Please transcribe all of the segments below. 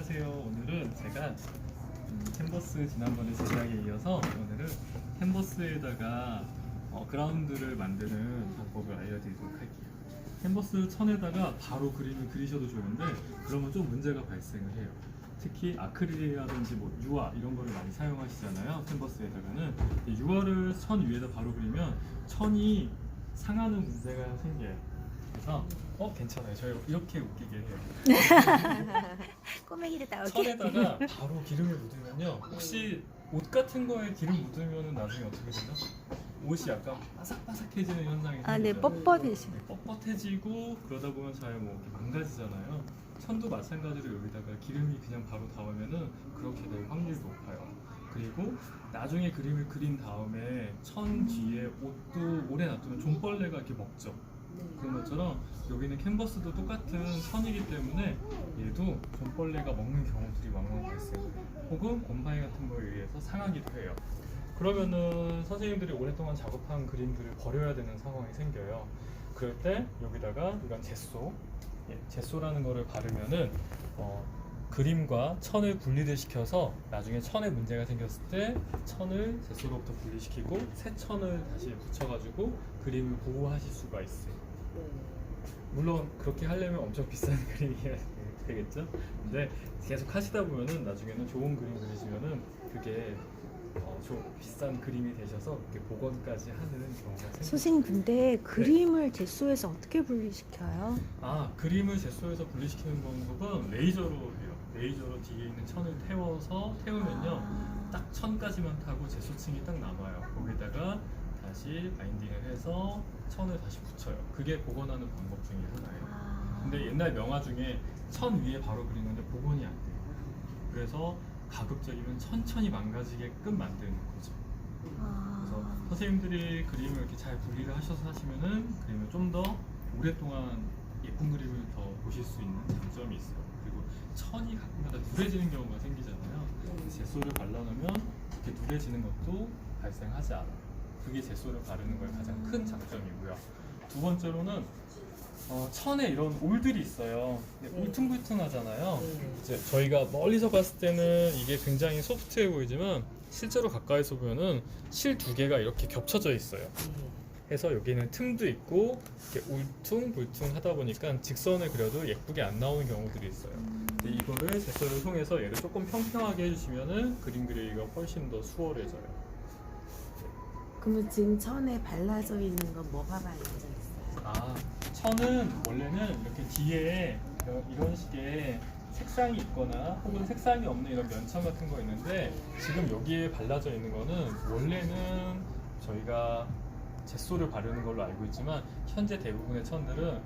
안녕하세요. 오늘은 제가 캔버스 지난번에 제작에 이어서 오늘은 캔버스에다가 그라운드를 만드는 방법을 알려드리도록 할게요. 캔버스 천에다가 바로 그림을 그리셔도 좋은데 그러면 좀 문제가 발생을 해요. 특히 아크릴이라든지 뭐 유화 이런 거를 많이 사용하시잖아요. 캔버스에다가는 유화를 천 위에다 바로 그리면 천이 상하는 문제가 생겨요. 그래서 괜찮아요. 저희 이렇게 웃기게 해요. 꼬맹이를 나오게. 천에다가 바로 기름을 묻으면요. 혹시 옷 같은 거에 기름 묻으면 나중에 어떻게 되죠? 옷이 약간 바삭바삭해지는 현상이 생기죠. 네, 뻣뻣해지. 뻣뻣해지고 그러다 보면 잘 뭐 망가지잖아요. 천도 마찬가지로 여기다가 기름이 그냥 바로 닿으면은 그렇게 될 확률이 높아요. 그리고 나중에 그림을 그린 다음에 천 뒤에 옷도 오래 놔두면 종벌레가 이렇게 먹죠. 그런 것처럼 여기는 캔버스도 똑같은 천이기 때문에 얘도 종벌레가 먹는 경우들이 왕왕 발생해요. 혹은 곰팡이 같은 거에 의해서 상하기도 해요. 그러면은 선생님들이 오랫동안 작업한 그림들을 버려야 되는 상황이 생겨요. 그럴 때 여기다가 이건 젯소, 젯소라는 거를 바르면은 그림과 천을 분리를 시켜서 나중에 천에 문제가 생겼을 때 천을 젯소로부터 분리시키고 새 천을 다시 붙여가지고 그림을 보호하실 수가 있어요. 물론 그렇게 하려면 엄청 비싼 그림이 되겠죠? 근데 계속 하시다 보면은 나중에는 좋은 그림 그리시면은 그게 좀 비싼 그림이 되셔서 이렇게 복원까지 하는 경우가 생겨요. 선생님 근데 그림을 젯소에서 어떻게 분리시켜요? 그림을 젯소에서 분리시키는 방법은 레이저로 해요. 레이저로 뒤에 있는 천을 태우면요. 딱 천까지만 타고 젯소층이 딱 남아요. 거기다가 다시 바인딩을 해서 천을 다시 붙여요. 그게 복원하는 방법 중에 하나예요. 근데 옛날 명화 중에 천 위에 바로 그리는데 복원이 안 돼요. 그래서 가급적이면 천천히 망가지게끔 만드는 거죠. 그래서 선생님들이 그림을 이렇게 잘 분리를 하셔서 하시면은 그림을 좀 더 오랫동안 예쁜 그림을 더 보실 수 있는 장점이 있어요. 그리고 천이 가끔가다 누래지는 경우가 생기잖아요. 젯소를 발라놓으면 이렇게 누래지는 것도 발생하지 않아요. 그게 젯소를 바르는 거의 가장 큰 장점이고요. 두 번째로는 천에 이런 올들이 있어요. 울퉁불퉁하잖아요. 이제 저희가 멀리서 봤을 때는 이게 굉장히 소프트해 보이지만 실제로 가까이서 보면은 실 두 개가 이렇게 겹쳐져 있어요. 해서 여기는 틈도 있고 이렇게 울퉁불퉁 하다 보니까 직선을 그려도 예쁘게 안 나오는 경우들이 있어요. 근데 이거를 젯소를 통해서 얘를 조금 평평하게 해주시면은 그림 그리기가 훨씬 더 수월해져요. 그러면 지금 천에 발라져 있는 건 뭐가 발라져 있어요? 천은 원래는 이렇게 뒤에 이런 식의 색상이 있거나 혹은 색상이 없는 이런 면천 같은 거 있는데 지금 여기에 발라져 있는 거는 원래는 저희가 젯소를 바르는 걸로 알고 있지만 현재 대부분의 천들은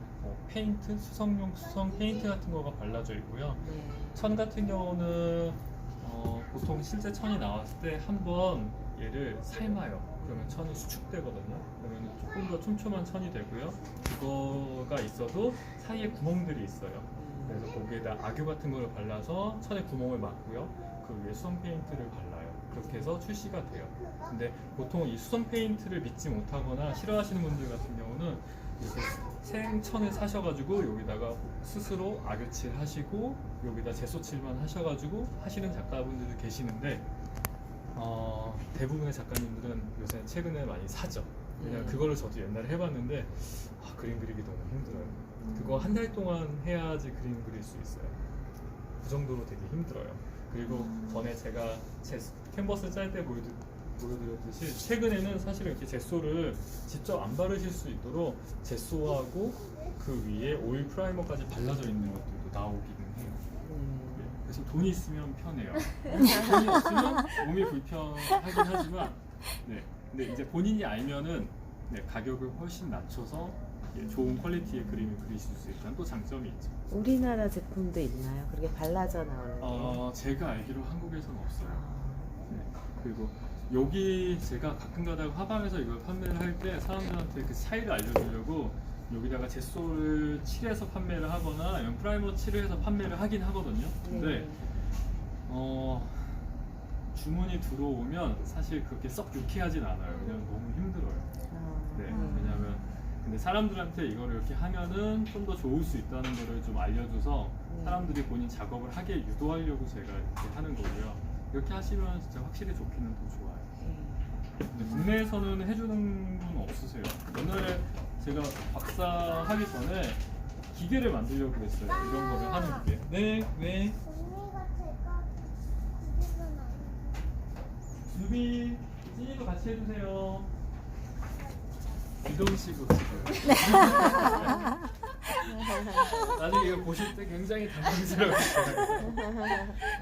페인트, 수성 페인트 같은 거가 발라져 있고요. 천 같은 경우는 보통 실제 천이 나왔을 때 한번 얘를 삶아요. 그러면 천이 수축되거든요. 그러면 조금 더 촘촘한 천이 되고요. 그거가 있어도 사이에 구멍들이 있어요. 그래서 거기에다 악유 같은 거를 발라서 천에 구멍을 막고요. 그 위에 수성 페인트를 발라요. 그렇게 해서 출시가 돼요. 근데 보통 이 수성 페인트를 믿지 못하거나 싫어하시는 분들 같은 경우는 이렇게 생천을 사셔가지고 여기다가 스스로 악유칠 하시고 여기다 젯소칠만 하셔가지고 하시는 작가분들도 계시는데 대부분의 작가님들은 요새 최근에 많이 사죠. 왜냐면 그거를 저도 옛날에 해봤는데 그림 그리기 너무 힘들어요. 그거 한 달 동안 해야지 그림 그릴 수 있어요. 그 정도로 되게 힘들어요. 그리고 전에 제가 제 캔버스 짤 때 보여드렸듯이 최근에는 사실은 이렇게 젯소를 직접 안 바르실 수 있도록 젯소하고 그 위에 오일 프라이머까지 발라져 있는 것들도 나오기는 해요. 그래서 돈이 있으면 편해요. 돈이 없으면 몸이 불편하긴 하지만, 근데 이제 본인이 알면은 가격을 훨씬 낮춰서 좋은 퀄리티의 그림을 그리실 수 있다는 또 장점이 있죠. 우리나라 제품도 있나요? 그렇게 발라져 나오는 게? 제가 알기로 한국에서는 없어요. 그리고 여기 제가 가끔가다가 화방에서 이걸 판매를 할 때 사람들한테 그 차이를 알려주려고 여기다가 젯소를 칠해서 판매를 하거나 아니면 프라이머 칠해서 판매를 하긴 하거든요. 근데 주문이 들어오면 사실 그렇게 썩 유쾌하진 않아요. 왜냐면 너무 힘들어요. 왜냐면 근데 사람들한테 이거를 이렇게 하면은 좀 더 좋을 수 있다는 거를 좀 알려줘서 사람들이 본인 작업을 하게 유도하려고 제가 이렇게 하는 거고요. 이렇게 하시면 진짜 확실히 좋기는 더 좋아요. 근데 국내에서는 해주는 분 없으세요? 옛날에 제가 박사 하기 전에 기계를 만들려고 그랬어요. 이런 거를 하는 기계. 네, 왜? 언니가 제가 집에서는 유비, 찐이도 같이 해주세요. 이런 식으로 찍어요. 나중에 이거 보실 때 굉장히 당황스러울 거예요.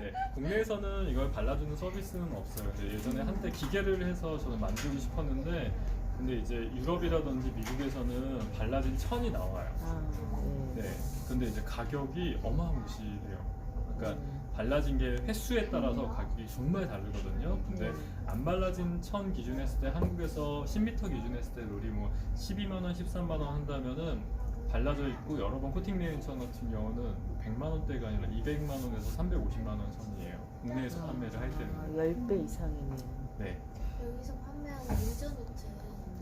네, 국내에서는 이걸 발라주는 서비스는 없어요. 근데 예전에 한때 기계를 해서 저는 만들고 싶었는데, 근데 이제 유럽이라든지 미국에서는 발라진 천이 나와요. 네, 근데 이제 가격이 어마무시해요. 그러니까 발라진 게 횟수에 따라서 가격이 정말 다르거든요. 근데 안 발라진 천 기준 했을 때 한국에서 10m 기준 했을 때 롤이 뭐 12만 원, 13만 원 한다면은 발라져 있고 여러 번 코팅 내린 천 같은 경우는 100만 원대가 아니라 200만 원에서 350만 원 선이에요. 국내에서 판매를 할 때는. 10배 이상이네요. 네. 여기서 판매하는 윈저노트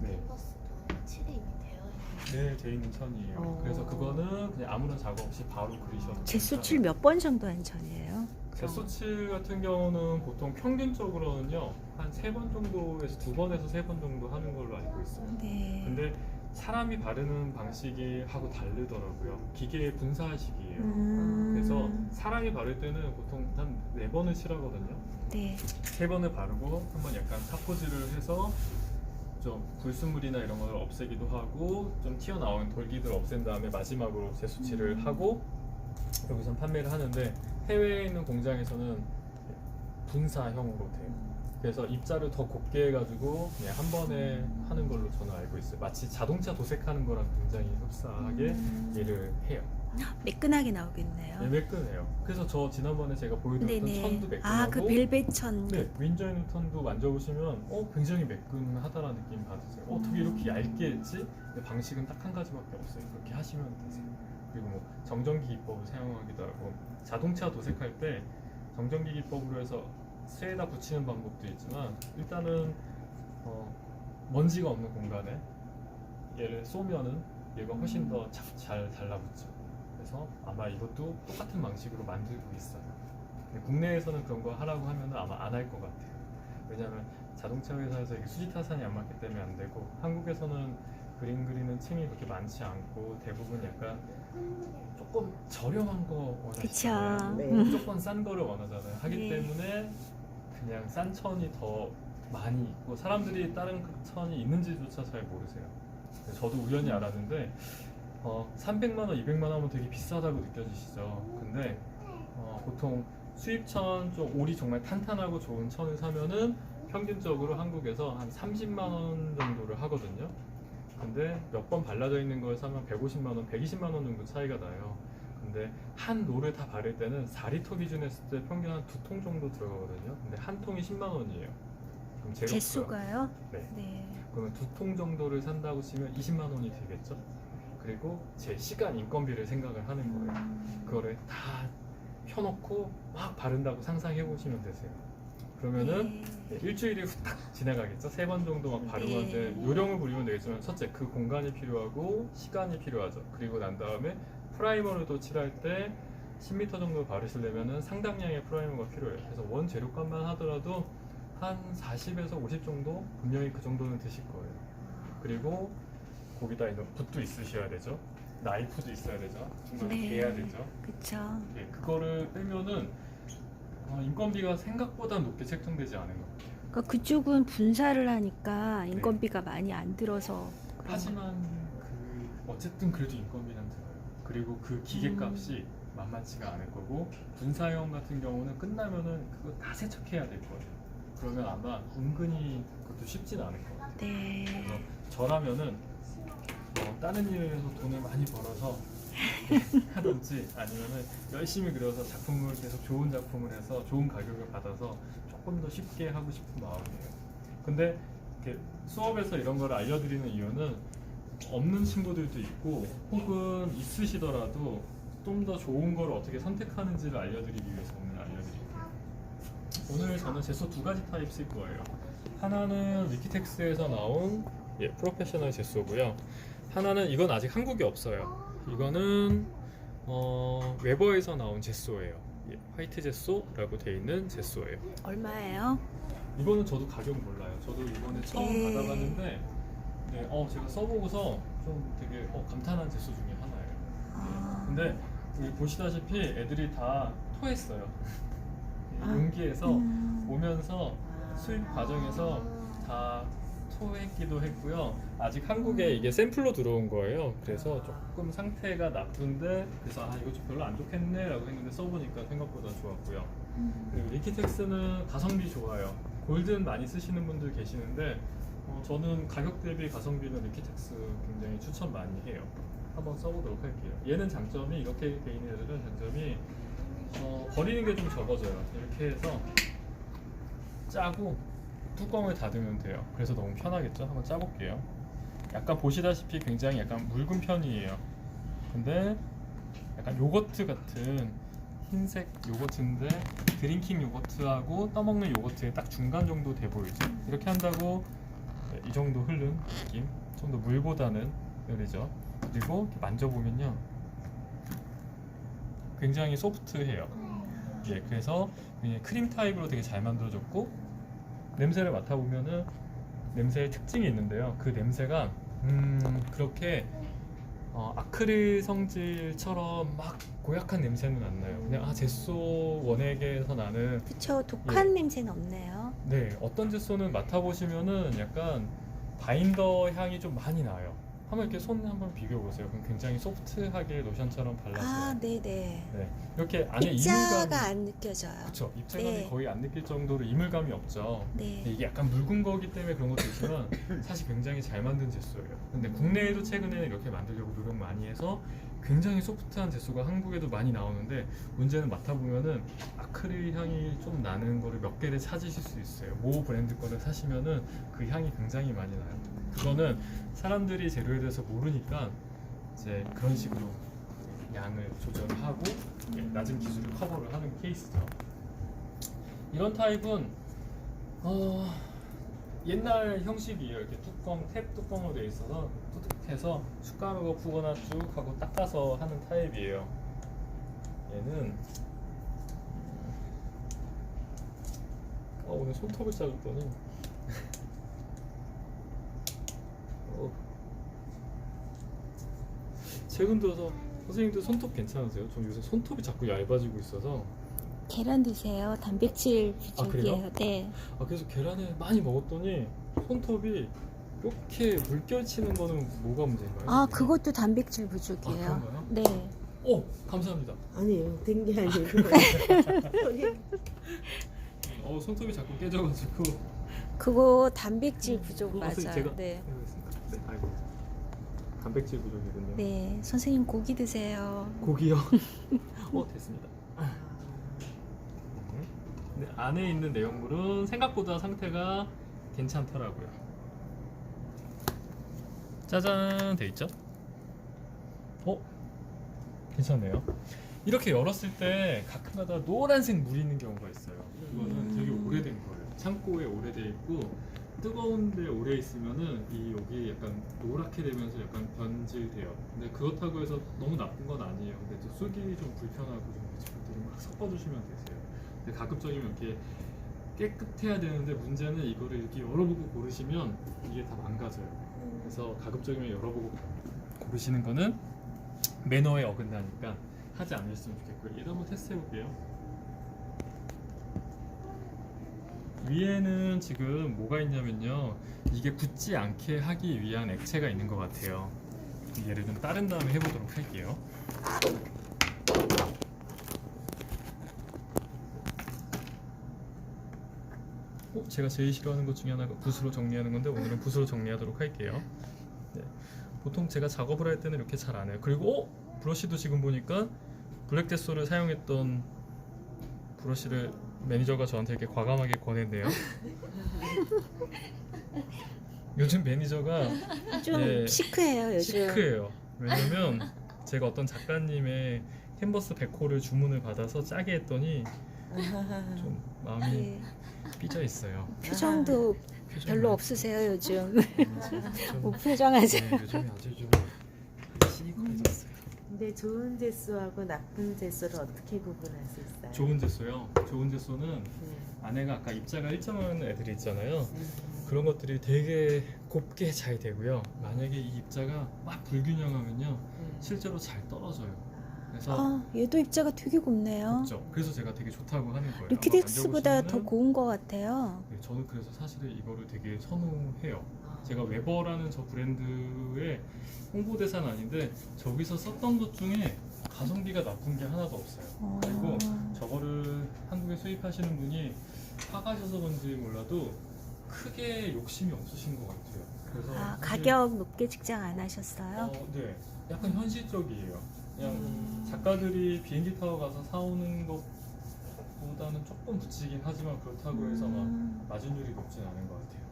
네. 캔버스도 칠이 이미 되어 있는 네, 돼 있는 천이에요. 그래서 그거는 그냥 아무런 작업 없이 바로 그리셔도 제소칠 몇 번 정도 한 천이에요? 제소칠 같은 경우는 보통 평균적으로는요 한 3번 정도에서 2번에서 3번 정도 하는 걸로 알고 있어요. 네. 근데 사람이 바르는 방식이 하고 다르더라고요. 기계의 분사식이에요. 그래서 사람이 바를 때는 보통 한 4번을 칠하거든요. 네. 3번을 바르고 한번 약간 타포즈를 해서 좀 불순물이나 이런 걸 없애기도 하고 좀 튀어나온 돌기들 없앤 다음에 마지막으로 제수칠을 하고 여기서 판매를 하는데 해외에 있는 공장에서는 분사형으로 돼요. 그래서 입자를 더 곱게 해가지고 그냥 한 번에 하는 걸로 저는 알고 있어요. 마치 자동차 도색하는 거랑 굉장히 흡사하게 일을 해요. 매끈하게 나오겠네요. 네, 매끈해요. 그래서 저 지난번에 제가 보여드렸던 네네. 천도 매끈하고 아, 그 벨벳 천. 네, 윈저 뉴턴도 만져보시면 굉장히 매끈하다라는 느낌 받으세요. 어떻게 이렇게 얇게 했지? 근데 방식은 딱 한 가지밖에 없어요. 그렇게 하시면 되세요. 그리고 뭐 정전기 기법을 사용하기도 하고 자동차 도색할 때 정전기 기법으로 해서 쇠에다 붙이는 방법도 있지만 일단은 먼지가 없는 공간에 얘를 쏘면은 얘가 훨씬 더 잘 달라붙죠. 그래서 아마 이것도 똑같은 방식으로 만들고 있어요. 근데 국내에서는 그런 거 하라고 하면은 아마 안 할 것 같아요. 왜냐하면 자동차 회사에서 이게 수지 타산이 안 맞기 때문에 안 되고 한국에서는 그림 그리는 층이 그렇게 많지 않고 대부분 약간 조금 저렴한 거 원하시잖아요. 그쵸. 네. 무조건 싼 거를 원하잖아요. 하기 네. 때문에 그냥 싼 천이 더 많이 있고 사람들이 다른 천이 있는지조차 잘 모르세요. 저도 우연히 알았는데 300만 원, 200만 원 하면 되게 비싸다고 느껴지시죠. 근데 보통 수입천 좀 올이 정말 탄탄하고 좋은 천을 사면은 평균적으로 한국에서 한 30만 원 정도를 하거든요. 근데 몇 번 발라져 있는 걸 사면 150만 원, 120만 원 정도 차이가 나요. 근데 한 롤을 다 바를 때는 4리터 기준 했을 때 평균 한 2통 정도 들어가거든요. 근데 한 통이 10만 원이에요. 그럼 제로가요. 제수가요? 네. 네. 그러면 2통 정도를 산다고 치면 20만 원이 되겠죠. 그리고 제 시간 인건비를 생각을 하는 거예요. 그거를 다 펴놓고 막 바른다고 상상해 보시면 되세요. 그러면은 네. 일주일이 후딱 지나가겠죠. 3번 정도 막 바르고 네. 하는데 요령을 부리면 되겠지만 첫째 그 공간이 필요하고 시간이 필요하죠. 그리고 난 다음에 프라이머를 또 칠할 때 10m 정도 바르시려면은 상당량의 프라이머가 필요해요. 그래서 원 재료값만 하더라도 한 40에서 50 정도 분명히 그 정도는 드실 거예요. 그리고 거기다 이제 붓도 있으셔야 되죠. 나이프도 있어야 되죠. 정말 네. 개야 되죠. 그쵸. 네, 그거를 빼면은 인건비가 생각보다 높게 책정되지 않은 것 같아요. 그러니까 그쪽은 분사를 하니까 인건비가 많이 안 들어서 그런 거. 하지만 어쨌든 그래도 인건비는 들어요. 그리고 그 기계값이 만만치가 않을 거고 분사형 같은 경우는 끝나면은 그거 다 세척해야 될 거예요. 그러면 아마 은근히 그것도 쉽진 않을 것 같아요. 네. 그래서 저라면은 다른 일에서 돈을 많이 벌어서 하든지 아니면은 열심히 그려서 작품을 계속 좋은 작품을 해서 좋은 가격을 받아서 조금 더 쉽게 하고 싶은 마음이에요. 근데 이렇게 수업에서 이런 걸 알려드리는 이유는 없는 친구들도 있고 혹은 있으시더라도 좀 더 좋은 걸 어떻게 선택하는지를 알려드리기 위해서 오늘 알려드릴게요. 오늘 저는 제소 2가지 타입 쓸 거예요. 하나는 위키텍스에서 나온 프로페셔널 제소고요. 하나는 이건 아직 한국에 없어요. 이거는 웨버에서 나온 제소예요. 예, 화이트 제소라고 돼 있는 제소예요. 얼마예요? 이거는 저도 가격 몰라요. 저도 이번에 처음 네. 받아봤는데 네, 제가 써보고서 좀 되게 감탄한 제소 중에 하나예요. 아, 근데 여기 보시다시피 애들이 다 토했어요. 아. 용기에서 오면서 아. 수입 과정에서 다 토했기도 했고요. 아직 한국에 이게 샘플로 들어온 거예요. 그래서 조금 상태가 나쁜데 그래서 이거 좀 별로 안 좋겠네 라고 했는데 써보니까 생각보다 좋았고요. 그리고 리키텍스는 가성비 좋아요. 골든 많이 쓰시는 분들 계시는데 저는 가격 대비 가성비는 리키텍스 굉장히 추천 많이 해요. 한번 써보도록 할게요. 얘는 장점이 이렇게 돼 있는 애들은 장점이 버리는 게 좀 적어져요. 이렇게 해서 짜고 뚜껑을 닫으면 돼요. 그래서 너무 편하겠죠? 한번 짜볼게요. 약간 보시다시피 굉장히 약간 묽은 편이에요. 근데 약간 요거트 같은 흰색 요거트인데 드링킹 요거트하고 떠먹는 요거트의 딱 중간 정도 돼 보이죠? 이렇게 한다고 이 정도 흐른 느낌, 좀 더 물보다는 느리죠. 그리고 이렇게 만져보면요 굉장히 소프트해요. 예, 그래서 그냥 크림 타입으로 되게 잘 만들어졌고 냄새를 맡아보면은 냄새의 특징이 있는데요. 그 냄새가 그렇게 아크릴 성질처럼 막 고약한 냄새는 안 나요. 그냥 제소 원액에서 나는 그쵸. 독한 예. 냄새는 없네요. 네, 어떤 제소는 맡아보시면은 약간 바인더 향이 좀 많이 나요. 한번 이렇게 손 한번 비벼보세요. 그럼 굉장히 소프트하게 로션처럼 발라져요. 아, 네네. 네, 이렇게 안에 입자가 이물감이 안 느껴져요. 그렇죠. 입자감이 네. 거의 안 느낄 정도로 이물감이 없죠. 네. 근데 이게 약간 묽은 거기 때문에 그런 것도 있지만 사실 굉장히 잘 만든 제소예요. 근데 국내에도 최근에는 이렇게 만들려고 노력 많이 해서 굉장히 소프트한 제소가 한국에도 많이 나오는데 문제는 맡아보면은 아크릴 향이 좀 나는 거를 몇 개를 찾으실 수 있어요. 모 브랜드 거를 사시면은 그 향이 굉장히 많이 나요. 그거는 사람들이 재료에 대해서 모르니까 이제 그런 식으로 양을 조절하고 낮은 기술을 커버를 하는 케이스죠. 이런 타입은 옛날 형식이에요. 이렇게 탭 뚜껑으로 되어 있어서 툭툭 해서 숟가락으로 푸거나 쭉 하고 닦아서 하는 타입이에요. 얘는 오늘 손톱을 자랐더니 최근 들어서 선생님들 손톱 괜찮으세요? 전 요새 손톱이 자꾸 얇아지고 있어서 계란 드세요. 단백질 아, 그래요? 부족이에요. 네. 그래서 계란을 많이 먹었더니 손톱이 이렇게 물결치는 거는 뭐가 문제인가요? 아, 그것도 단백질 부족이에요. 아, 그런가요? 네. 감사합니다. 아니요, 된 게 아니고. 손톱이 자꾸 깨져가지고 그거 단백질 부족 선생님, 맞아요. 제가 네. 해보겠습니다. 네, 아이고 단백질 부족이군요. 네. 선생님 고기 드세요. 고기요? 됐습니다. 근데 안에 있는 내용물은 생각보다 상태가 괜찮더라고요. 짜잔 돼 있죠? 괜찮네요. 이렇게 열었을 때 가끔가다 노란색 물이 있는 경우가 있어요. 이거는 되게 오래된 거예요. 창고에 오래돼 있고 뜨거운 데 오래 있으면은 여기 약간 노랗게 되면서 약간 변질돼요. 근데 그렇다고 해서 너무 나쁜 건 아니에요. 근데 또 쓰기 좀 불편하고 좀 그런 막 섞어주시면 되세요. 근데 가급적이면 이렇게 깨끗해야 되는데 문제는 이거를 이렇게 열어보고 고르시면 이게 다 망가져요. 그래서 가급적이면 열어보고 고르시는 거는 매너에 어긋나니까 하지 않으셨으면 좋겠고요. 얘도 한번 테스트 해볼게요. 위에는 지금 뭐가 있냐면요, 이게 굳지 않게 하기 위한 액체가 있는 것 같아요. 얘를 좀 따른 다음에 해보도록 할게요. 제가 제일 싫어하는 것 중에 하나가 붓으로 정리하는 건데 오늘은 붓으로 정리하도록 할게요. 네. 보통 제가 작업을 할 때는 이렇게 잘 안 해요. 그리고 브러쉬도 지금 보니까 블랙데소를 사용했던 브러쉬를 매니저가 저한테 이렇게 과감하게 권했네요. 요즘 매니저가 좀 시크해요, 요즘. 시크해요. 왜냐면 제가 어떤 작가님의 캔버스 100호를 주문을 받아서 짜게 했더니 좀 마음이 네. 삐져 있어요. 표정도 표정이 별로 많이- 없으세요 요즘. 좀- 무표정하죠. 네, 요즘에 아주 좀 시니컬해졌어요. 근데 좋은 제소하고 나쁜 제소를 어떻게 구분할 수 있어요? 좋은 제소요. 좋은 제소는 네. 안에가 아까 입자가 일정한 애들이 있잖아요. 음. 그런 것들이 되게 곱게 잘 되고요. 만약에 이 입자가 막 불균형하면요, 네. 실제로 잘 떨어져요. 그래서 아, 얘도 입자가 되게 곱네요. 곱죠. 그래서 제가 되게 좋다고 하는 거예요. 리퀴덱스보다 한번 더 만져보시면은- 고운 것 같아요. 네, 저는 그래서 사실은 이거를 되게 선호해요. 아. 제가 웨버라는 저 브랜드의 홍보대사는 아닌데 저기서 썼던 것 중에 가성비가 나쁜 게 하나도 없어요. 어. 그리고 저거를 한국에 수입하시는 분이 사가셔서 그런지 몰라도 크게 욕심이 없으신 것 같아요. 그래서 아, 사실- 가격 높게 측정 안 하셨어요? 네, 약간 현실적이에요. 그냥 음. 작가들이 비행기 타고 가서 사오는 것보다는 조금 붙이긴 하지만 그렇다고 해서 막 마진율이 높진 않은 것 같아요.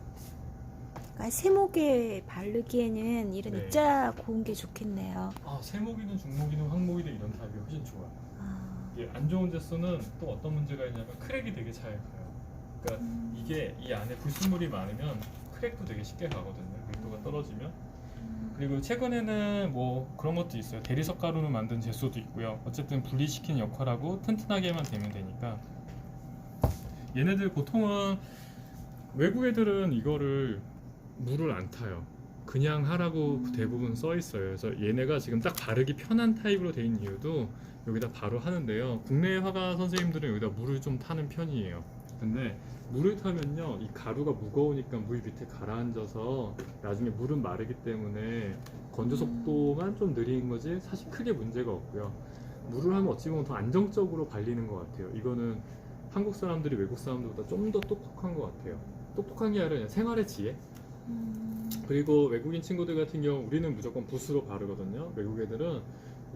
그러니까 세목에 바르기에는 이런 네. 입자 고운 게 좋겠네요. 아, 세목이든 중목이든 황목이든 이런 타입이 훨씬 좋아요. 아, 이게 안 좋은 제소는 또 어떤 문제가 있냐면 크랙이 되게 잘 가요. 그러니까 이게 이 안에 불순물이 많으면 크랙도 되게 쉽게 가거든요. 밀도가 떨어지면. 그리고 최근에는 뭐 그런 것도 있어요. 대리석 가루로 만든 제소도 있고요. 어쨌든 분리시키는 역할하고 튼튼하게만 되면 되니까. 얘네들 보통은 외국 애들은 이거를 물을 안 타요. 그냥 하라고 대부분 써 있어요. 그래서 얘네가 지금 딱 바르기 편한 타입으로 돼 있는 이유도 여기다 바로 하는데요. 국내 화가 선생님들은 여기다 물을 좀 타는 편이에요. 근데 물을 타면요, 이 가루가 무거우니까 물 밑에 가라앉아서 나중에 물은 마르기 때문에 건조 속도만 좀 느린 거지 사실 크게 문제가 없고요. 물을 하면 어찌 보면 더 안정적으로 발리는 것 같아요. 이거는 한국 사람들이 외국 사람들보다 좀 더 똑똑한 것 같아요. 똑똑한 게 아니라 그냥 생활의 지혜? 그리고 외국인 친구들 같은 경우 우리는 무조건 붓으로 바르거든요. 외국 애들은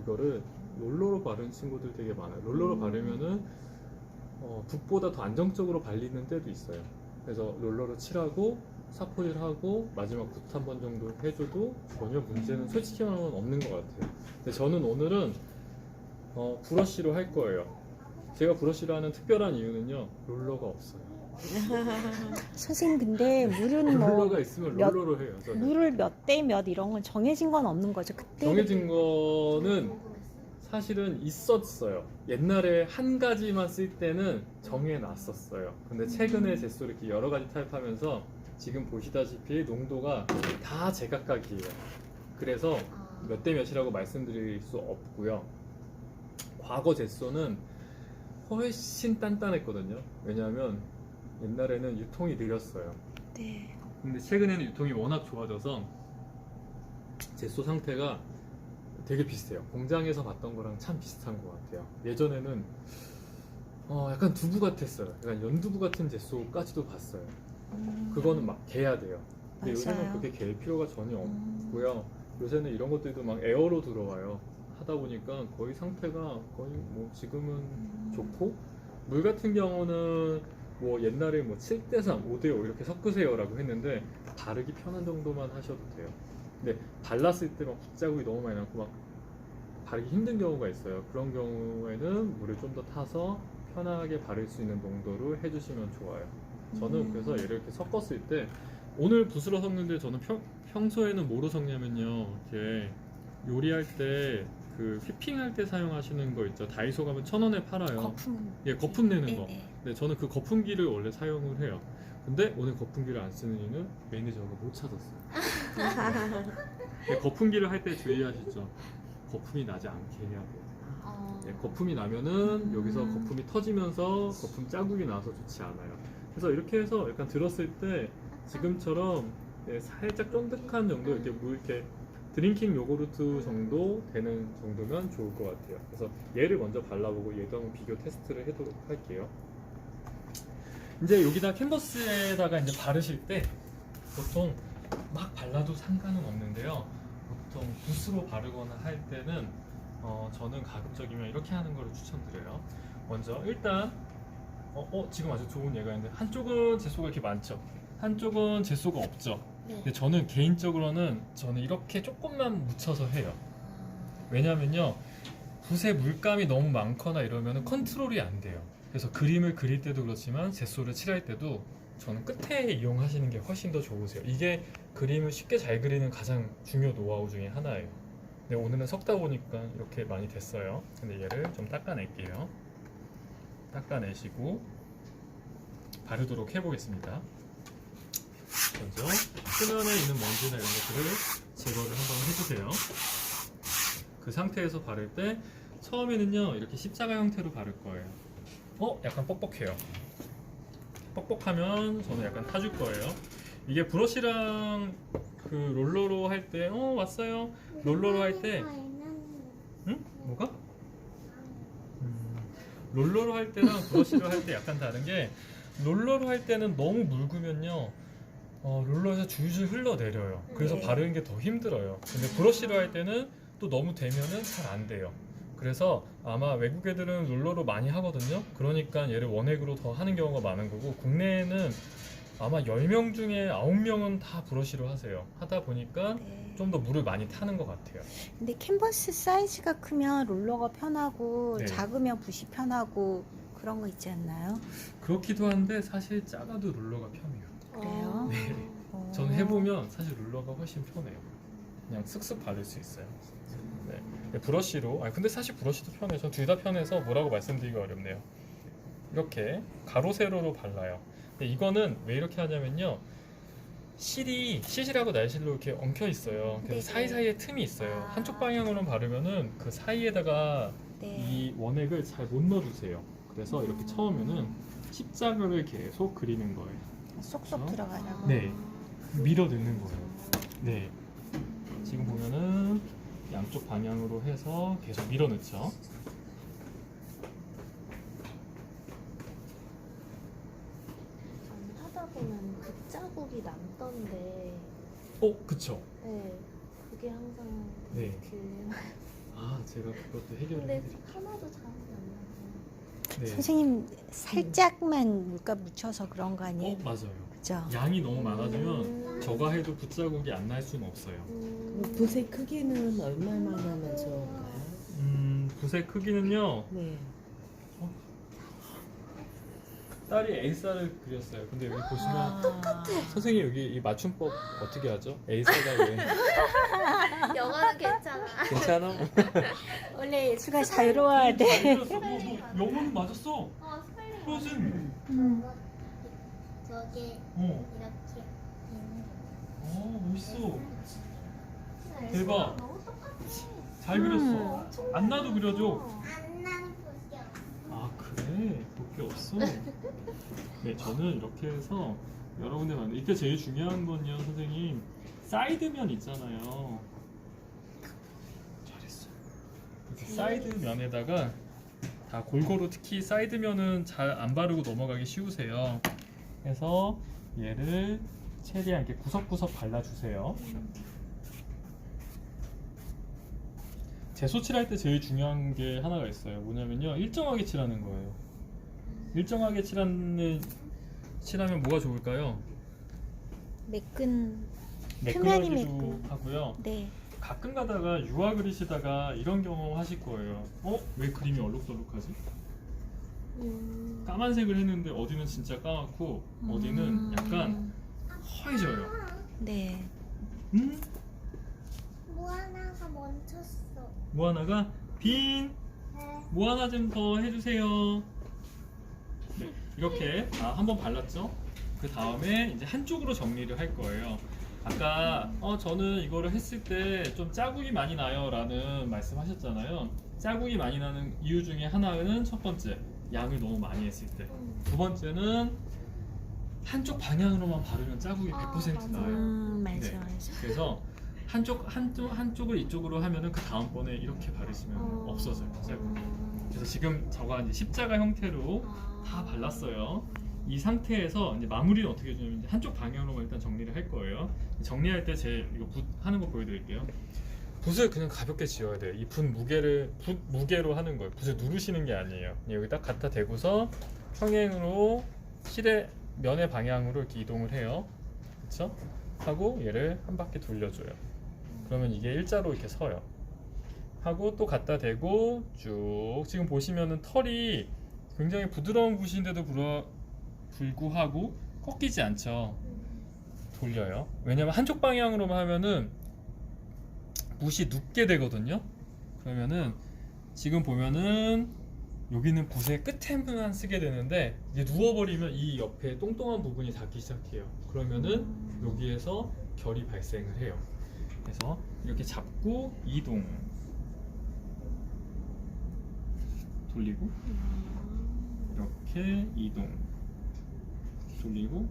이거를 롤러로 바르는 친구들 되게 많아요. 롤러로 바르면은 붓보다 더 안정적으로 발리는 때도 있어요. 그래서 롤러로 칠하고 사포질하고 마지막 붓 한 번 정도 해줘도 전혀 문제는 솔직히 말하면 없는 것 같아요. 근데 저는 오늘은 브러쉬로 할 거예요. 제가 브러쉬로 하는 특별한 이유는요, 롤러가 없어요. 선생님 근데 물은 뭐 롤러가 있으면 몇- 롤러로 해요. 저는. 물을 몇 대 몇 이런 건 정해진 건 없는 거죠. 그때 정해진 거는 사실은 있었어요. 옛날에 한 가지만 쓸 때는 정해놨었어요. 근데 최근에 제소를 이렇게 여러 가지 타입하면서 지금 보시다시피 농도가 다 제각각이에요. 그래서 몇 대 몇이라고 말씀드릴 수 없고요. 과거 제소는 훨씬 단단했거든요. 왜냐하면 옛날에는 유통이 느렸어요. 네. 근데 최근에는 유통이 워낙 좋아져서 제소 상태가 되게 비슷해요. 공장에서 봤던 거랑 참 비슷한 것 같아요. 예전에는 약간 두부 같았어요. 약간 연두부 같은 제소까지도 봤어요. 그거는 막 개야 돼요. 근데 요새는 맞아요. 그렇게 갤 필요가 전혀 없고요. 요새는 이런 것들도 막 에어로 들어와요. 하다 보니까 거의 상태가 거의 뭐 지금은 좋고, 물 같은 경우는 뭐 옛날에 뭐 7대3, 5대5 이렇게 섞으세요라고 했는데 바르기 편한 정도만 하셔도 돼요. 근데 발랐을 때 막 붓자국이 너무 많이 나고 막 바르기 힘든 경우가 있어요. 그런 경우에는 물을 좀 더 타서 편하게 바를 수 있는 농도로 해주시면 좋아요. 저는 그래서 얘를 이렇게 섞었을 때 오늘 붓으로 섞는데 저는 평소에는 뭐로 섞냐면요, 이렇게 요리할 때 그 휘핑할 때 사용하시는 거 있죠. 다이소 가면 1,000원에 팔아요. 거품. 예, 거품 내는 거. 네네. 네, 저는 그 거품기를 원래 사용을 해요. 근데 오늘 거품기를 안 쓰는 이유는 매니저가 못 찾았어요. 네, 거품기를 할 때 주의하시죠. 거품이 나지 않게 해야 돼요. 네, 거품이 나면은 여기서 거품이 터지면서 거품 자국이 나서 좋지 않아요. 그래서 이렇게 해서 약간 들었을 때 지금처럼 살짝 쫀득한 정도, 이렇게 물 이렇게 드링킹 요구르트 정도 되는 정도면 좋을 것 같아요. 그래서 얘를 먼저 발라보고 얘도 한번 비교 테스트를 해도록 할게요. 이제 여기다 캔버스에다가 이제 바르실 때 보통 막 발라도 상관은 없는데요. 보통 붓으로 바르거나 할 때는 저는 가급적이면 이렇게 하는 걸 추천드려요. 먼저 일단 지금 아주 좋은 예가 있는데 한쪽은 제소가 이렇게 많죠. 한쪽은 제소가 없죠. 근데 저는 개인적으로는 이렇게 조금만 묻혀서 해요. 왜냐면요, 붓에 물감이 너무 많거나 이러면 컨트롤이 안 돼요. 그래서 그림을 그릴 때도 그렇지만 젯소를 칠할 때도 저는 끝에 이용하시는 게 훨씬 더 좋으세요. 이게 그림을 쉽게 잘 그리는 가장 중요 노하우 중에 하나예요. 근데 오늘은 섞다 보니까 이렇게 많이 됐어요. 근데 얘를 좀 닦아낼게요. 닦아내시고 바르도록 해보겠습니다. 먼저 표면에 있는 먼지나 이런 것들을 제거를 한번 해주세요. 그 상태에서 바를 때 처음에는요 이렇게 십자가 형태로 바를 거예요. 약간 뻑뻑해요. 뻑뻑하면 저는 약간 타줄 거예요. 이게 브러쉬랑 그 롤러로 할 때 왔어요. 롤러로 할 때 응? 뭐가? 롤러로 할 때랑 브러쉬로 할 때 약간 다른 게 롤러로 할 때는 너무 묽으면요 롤러에서 줄줄 흘러내려요. 그래서 네. 바르는 게 더 힘들어요. 근데 브러쉬로 할 때는 또 너무 되면은 잘 안 돼요. 그래서 아마 외국 애들은 롤러로 많이 하거든요. 그러니까 얘를 원액으로 더 하는 경우가 많은 거고 국내에는 아마 10명 중에 9명은 다 브러쉬로 하세요. 하다 보니까 네. 좀 더 물을 많이 타는 것 같아요. 근데 캔버스 사이즈가 크면 롤러가 편하고 네. 작으면 붓이 편하고 그런 거 있지 않나요? 그렇기도 한데 사실 작아도 롤러가 편해요. 그래요? 네. 어. 저는 해보면 사실 롤러가 훨씬 편해요. 그냥 쓱쓱 바를 수 있어요. 네. 브러쉬로, 근데 사실 브러쉬도 편해요. 전 둘 다 편해서 뭐라고 말씀드리기가 어렵네요. 이렇게 가로 세로로 발라요. 근데 이거는 왜 이렇게 하냐면요. 실이라고 날실로 이렇게 엉켜 있어요. 그래서 네네. 사이사이에 틈이 있어요. 아. 한쪽 방향으로만 바르면은 그 사이에다가 네. 이 원액을 잘 못 넣어주세요. 그래서 이렇게 처음에는 십자가를 계속 그리는 거예요. 쏙쏙 어? 들어가라고. 네, 밀어 넣는 거예요. 네, 지금 보면은 양쪽 방향으로 해서 계속 밀어 넣죠. 하다 보면 붓자국이 남던데. 그쵸. 네. 그게 항상 네. 딜레마. 제가 그것도 해결을 근데 해드릴게요. 하나도 잘안 나요. 네. 선생님 살짝만 물감 묻혀서 그런 거 아니에요? 맞아요. 그죠? 양이 너무 많아지면 저가 해도 붓자국이 안 날 수는 없어요. 붓의 크기는 얼마나 하면 좋을까요? 붓의 크기는요. 네. 딸이 A자를 그렸어요. 근데 여기 보시면 똑같아. 선생님 여기 이 맞춤법 어떻게 하죠? A자가 왜? 영어는 괜찮아. 괜찮아? 원래 예술가 자유로워야 돼. 잘 그렸어. 너 영어는 맞았어. 스펠링. 프로즌. 저기 이렇게. 멋있어. 네, 대박. 너무 똑같이. 잘 그렸어. 안 나도 그려줘. 안 나는 보죠. 그래? 볼 게 없어? 네, 저는 이렇게 해서 여러 군데 만들. 이때 제일 중요한 건요, 선생님. 사이드면 있잖아요. 잘했어. 이렇게 사이드 면에다가 다 골고루 특히 사이드 면은 잘 안 바르고 넘어가기 쉬우세요. 그래서 얘를 최대한 이렇게 구석구석 발라주세요. 제소 칠할 때 제일 중요한 게 하나가 있어요. 뭐냐면요, 일정하게 칠하는 거예요. 일정하게 칠하면 뭐가 좋을까요? 매끈. 표면이 매끈하기도 매끈. 하고요. 네. 가끔 가다가 유화 그리시다가 이런 경험 하실 거예요. 왜 그림이 얼룩덜룩하지? 까만색을 했는데 어디는 진짜 까맣고 어디는 약간 허해져요. 네. 뭐 하나가 멈췄어. 뭐 하나가 빈. 뭐 하나 좀 더 해주세요. 네, 이렇게 한번 발랐죠? 그 다음에 이제 한쪽으로 정리를 할 거예요. 아까 저는 이거를 했을 때 좀 자국이 많이 나요 라는 말씀하셨잖아요. 자국이 많이 나는 이유 중에 하나는 첫 번째, 양을 너무 많이 했을 때. 두 번째는 한쪽 방향으로만 바르면 자국이 100% 나요. 맞아 네. 맞아. 그래서 한쪽을 이쪽으로 하면은 그 다음번에 이렇게 바르시면 없어져요, 자국이. 그래서 지금 저가 이제 십자가 형태로 다 발랐어요. 이 상태에서 이제 마무리는 어떻게 해주냐면 이제 한쪽 방향으로만 일단 정리를 할 거예요. 정리할 때 제 이거 붓 하는 거 보여드릴게요. 붓을 그냥 가볍게 지워야 돼요. 이 붓 무게로 하는 거예요. 붓을 누르시는 게 아니에요. 여기 딱 갖다 대고서 평행으로 실의 면의 방향으로 이렇게 이동을 해요. 그렇죠? 하고 얘를 한 바퀴 돌려줘요. 그러면 이게 일자로 이렇게 서요. 하고 또 갖다 대고 쭉 지금 보시면은 털이 굉장히 부드러운 붓인데도 불구하고 꺾이지 않죠. 돌려요. 왜냐면 한쪽 방향으로만 하면은 붓이 눕게 되거든요. 그러면은 지금 보면은 여기는 붓의 끝에만 쓰게 되는데 이게 누워버리면 이 옆에 똥똥한 부분이 닿기 시작해요. 그러면은 여기에서 결이 발생을 해요. 그래서 이렇게 잡고 이동, 돌리고 이렇게 이동, 돌리고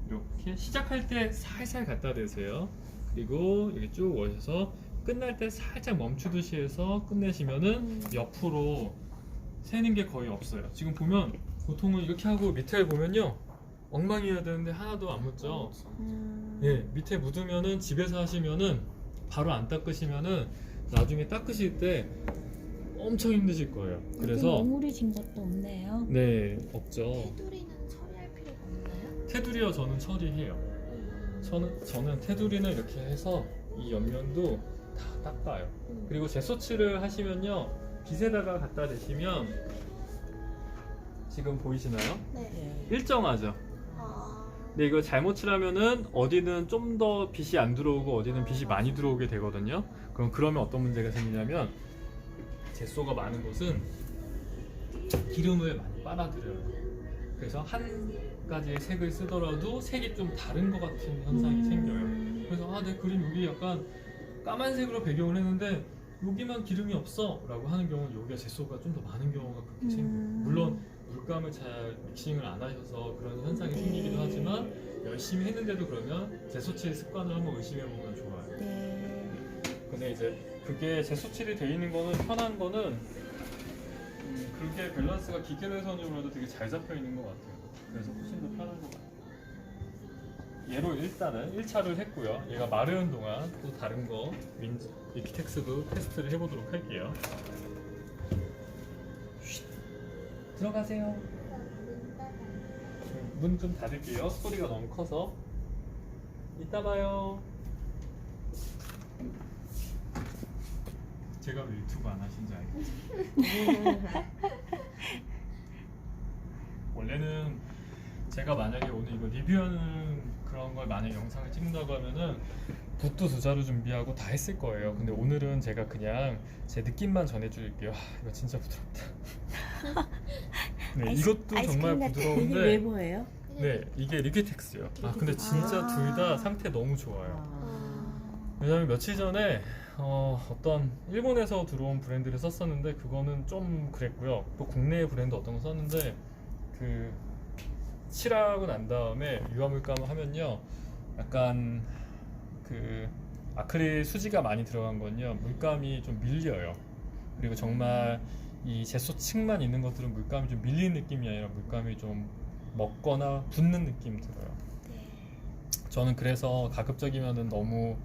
이렇게 시작할 때 살살 갖다 대세요. 그리고 여기 쭉 오셔서 끝날 때 살짝 멈추듯이 해서 끝내시면은 옆으로 새는 게 거의 없어요. 지금 보면 보통은 이렇게 하고 밑에 보면요 엉망이어야 되는데 하나도 안 묻죠. 예, 밑에 묻으면은 집에서 하시면은 바로 안 닦으시면은 나중에 닦으실 때 엄청 힘드실 거예요. 그래서 오므려진 것도 없네요. 네, 없죠. 테두리는 처리할 필요가 없나요? 테두리요 저는 처리해요. 저는 테두리는 이렇게 해서 이 옆면도 다 닦아요. 그리고 제소치를 하시면요 빗에다가 갖다 대시면 지금 보이시나요? 네. 일정하죠. 근데 이거 잘못 칠하면은 어디는 좀 더 빛이 안 들어오고 어디는 빛이 많이 들어오게 되거든요. 그러면 어떤 문제가 생기냐면 젯소가 많은 곳은 기름을 많이 빨아들여요. 그래서 한 가지의 색을 쓰더라도 색이 좀 다른 것 같은 현상이 생겨요. 그래서 내 그림 여기 약간 까만색으로 배경을 했는데 여기만 기름이 없어 라고 하는 경우는 여기가 젯소가 좀 더 많은 경우가 그렇게 생겨요. 물론 물감을 잘 믹싱을 안 하셔서 그런 현상이 생기기도 하지만 열심히 했는데도 그러면 제소칠 습관을 한번 의심해 보면 좋아요. 근데 이제 그게 제소칠이 돼 있는 거는 편한 거는 그게 밸런스가 기계대선으로 해도 되게 잘 잡혀 있는 것 같아요. 그래서 훨씬 더 편한 것 같아요. 얘로 일단은 1차를 했고요. 얘가 마르는 동안 또 다른 거 리키텍스도 테스트를 해보도록 할게요. 들어가세요. 문 좀 닫을게요. 소리가 너무 커서. 이따 봐요. 제가 왜 유튜브 안 하신지 알겠죠? 원래는 제가 만약에 오늘 이거 리뷰하는 그런 걸 만약에 영상을 찍는다고 하면은 붓도 2자루 준비하고 다 했을 거예요. 근데 오늘은 제가 그냥 제 느낌만 전해드릴게요. 이거 진짜 부드럽다. 네, 이것도 정말 이게 부드러운데 왜 뭐예요? 네, 이게 리퀴텍스요. 근데 진짜 둘 다 상태 너무 좋아요. 왜냐면 며칠 전에 어떤 일본에서 들어온 브랜드를 썼었는데 그거는 좀 그랬고요. 또 국내 브랜드 어떤 거 썼는데 그 칠하고 난 다음에 유화물감을 하면요 약간 그 아크릴 수지가 많이 들어간 건요 물감이 좀 밀려요. 그리고 정말 이 젯소층만 있는 것들은 물감이 좀 밀리는 느낌이 아니라 물감이 좀 먹거나 붙는 느낌이 들어요. 저는 그래서 가급적이면은 너무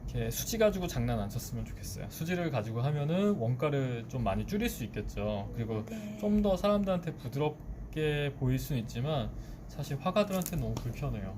이렇게 수지 가지고 장난 안 쳤으면 좋겠어요. 수지를 가지고 하면은 원가를 좀 많이 줄일 수 있겠죠. 그리고 좀 더 사람들한테 부드럽게 보일 수는 있지만 사실 화가들한테는 너무 불편해요.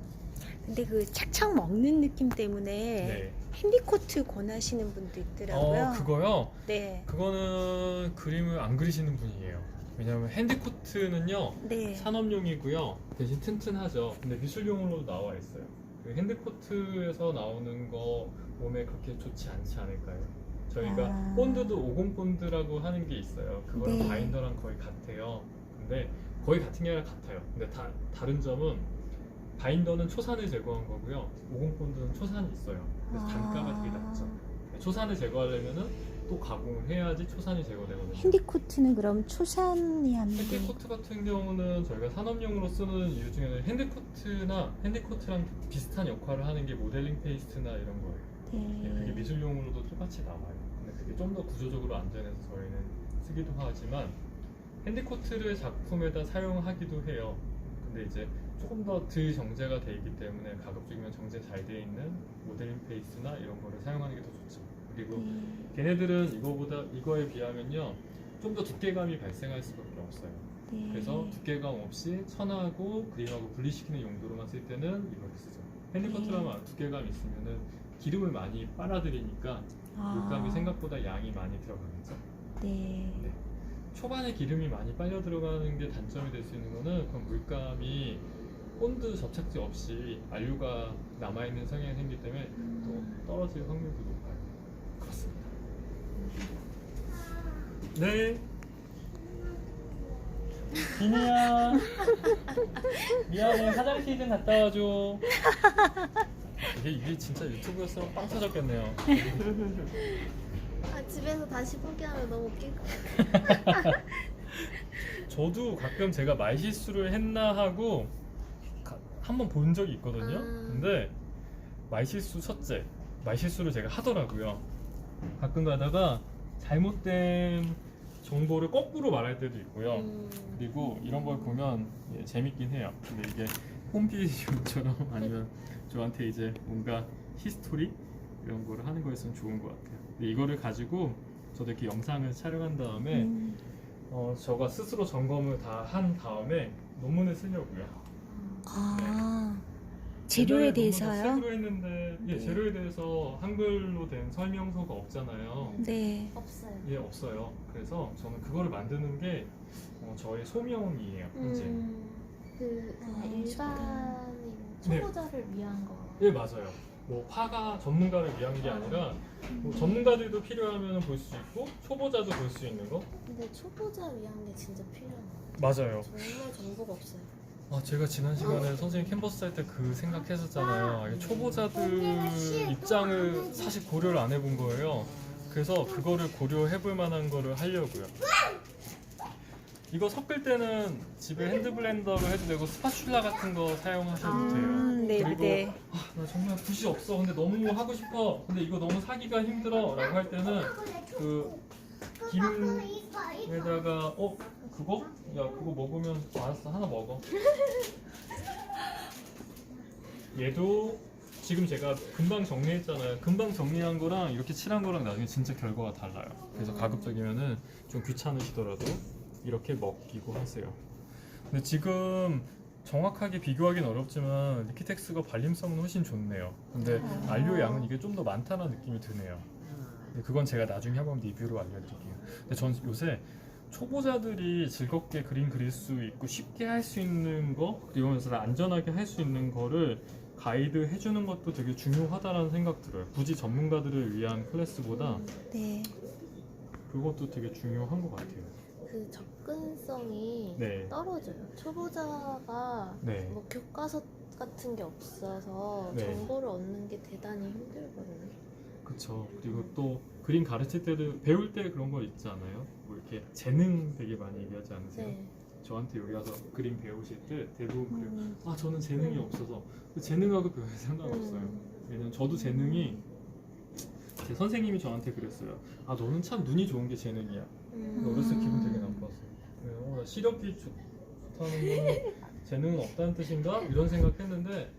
근데 그 착착 먹는 느낌 때문에 네. 핸디코트 권하시는 분도 있더라고요. 그거요? 네. 그거는 그림을 안 그리시는 분이에요. 왜냐하면 핸드코트는요 네. 산업용이고요 대신 튼튼하죠. 근데 미술용으로도 나와 있어요. 그 핸드코트에서 나오는 거 몸에 그렇게 좋지 않지 않을까요? 저희가 본드도 50 본드라고 하는 게 있어요. 그거랑 네. 바인더랑 거의 같아요. 근데 거의 같은 게 아니라 같아요. 근데 다른 점은 바인더는 초산을 제거한 거고요. 50 본드는 초산이 있어요. 그래서 단가가 되게 낮죠. 초산을 제거하려면은 또 가공을 해야지 초산이 제거되거든요. 핸디코트는 그럼 초산이 안 돼. 핸디코트 같은 경우는 저희가 산업용으로 쓰는 이유 중에는 핸디코트랑 비슷한 역할을 하는 게 모델링 페이스트나 이런 거예요. 네, 그게 미술용으로도 똑같이 나와요. 근데 그게 좀 더 구조적으로 안전해서 저희는 쓰기도 하지만 핸디코트를 작품에다 사용하기도 해요. 근데 이제 조금 더 덜 정제가 돼 있기 때문에 가급적이면 정제 잘 돼 있는 모델링 페이스나 이런 거를 사용하는 게 더 좋죠. 그리고 걔네들은 이거에 비하면요 좀 더 두께감이 발생할 수밖에 없어요. 그래서 두께감 없이 천하고 그림하고 분리시키는 용도로만 쓸 때는 이걸 쓰죠. 핸디코트라면 두께감 있으면은 기름을 많이 빨아들이니까 물감이 생각보다 양이 많이 들어가겠죠. 네. 네. 초반에 기름이 많이 빨려 들어가는 게 단점이 될 수 있는 거는 그 물감이 본드 접착제 없이 안료가 남아있는 성향이 생기기 때문에 또 떨어질 확률도 높아요. 그렇습니다. 네. 비니야. 미안해. 화장실 좀 갔다 와줘. 이게 진짜 유튜브였으면 빵 터졌겠네요. 아, 집에서 다시 보기하면 너무 웃길 것 저도 가끔 제가 말실수를 했나 하고 한번 본 적이 있거든요. 근데 말실수 첫째, 말실수를 제가 하더라고요. 가끔 가다가 잘못된 정보를 거꾸로 말할 때도 있고요. 그리고 이런 걸 보면 재밌긴 해요. 근데 이게 홈피디처럼 아니면 저한테 이제 뭔가 히스토리 이런 거를 하는 거였으면 좋은 것 같아요. 근데 이거를 가지고 저도 이렇게 영상을 촬영한 다음에 저가 스스로 점검을 다 한 다음에 논문을 쓰려고요. 아, 재료에 대해서요? 책으로 했는데 재료에 대해서 한글로 된 설명서가 없잖아요. 네. 없어요. 예, 없어요. 그래서 저는 그거를 만드는 게 저의 소명이에요. 현재. 그냥 일반인 네. 초보자를 위한 거. 예, 맞아요. 뭐 파가 전문가를 위한 게 아니라 뭐 전문가들도 필요하면 볼 수 있고 초보자도 볼 수 있는 거. 근데 초보자 위한 게 진짜 필요한 거. 맞아요. 정말 정보가 없어요. 제가 지난 시간에 선생님 캠퍼스 할 때 그 생각했었잖아요. 이게 초보자들 입장을 사실 고려를 안 해본 거예요. 그래서 그거를 고려해볼 만한 거를 하려고요. 이거 섞을 때는 집에 핸드블렌더로 해도 되고 스파츌라 같은 거 사용하셔도 돼요. 네, 그리고 네. 나 정말 붓이 없어. 근데 너무 하고 싶어. 근데 이거 너무 사기가 힘들어. 라고 할 때는 그 김에다가 그거? 야, 그거 먹으면 알았어. 하나 먹어. 얘도 지금 제가 금방 정리했잖아요. 금방 정리한 거랑 이렇게 칠한 거랑 나중에 진짜 결과가 달라요. 그래서 가급적이면은 좀 귀찮으시더라도 이렇게 먹이고 하세요. 근데 지금 정확하게 비교하기는 어렵지만 리키텍스가 발림성은 훨씬 좋네요. 근데 안료 양은 이게 좀 더 많다는 느낌이 드네요. 근데 그건 제가 나중에 한번 리뷰로 알려드릴게요. 근데 전 요새 초보자들이 즐겁게 그림 그릴 수 있고 쉽게 할 수 있는 거, 그리고 안전하게 할 수 있는 거를 가이드 해주는 것도 되게 중요하다라는 생각 들어요. 굳이 전문가들을 위한 클래스보다 네. 그것도 되게 중요한 것 같아요. 그 접근성이 네. 떨어져요. 초보자가 네. 뭐 교과서 같은 게 없어서 네. 정보를 얻는 게 대단히 힘들거든요. 그쵸. 그리고 또 그림 가르칠 때도 배울 때 그런 거 있지 않아요? 뭐 이렇게 재능 되게 많이 얘기하지 않으세요? 네. 저한테 여기 와서 그림 배우실 때 대부분 그래요. 저는 재능이 없어서. 근데 재능하고 별 상관없어요. 왜냐면 저도 재능이 제 선생님이 저한테 그랬어요. 너는 참 눈이 좋은 게 재능이야. 어렸을 때 기분 되게 나빴어요. 시력이 좋다는 거는 재능은 없다는 뜻인가? 이런 생각했는데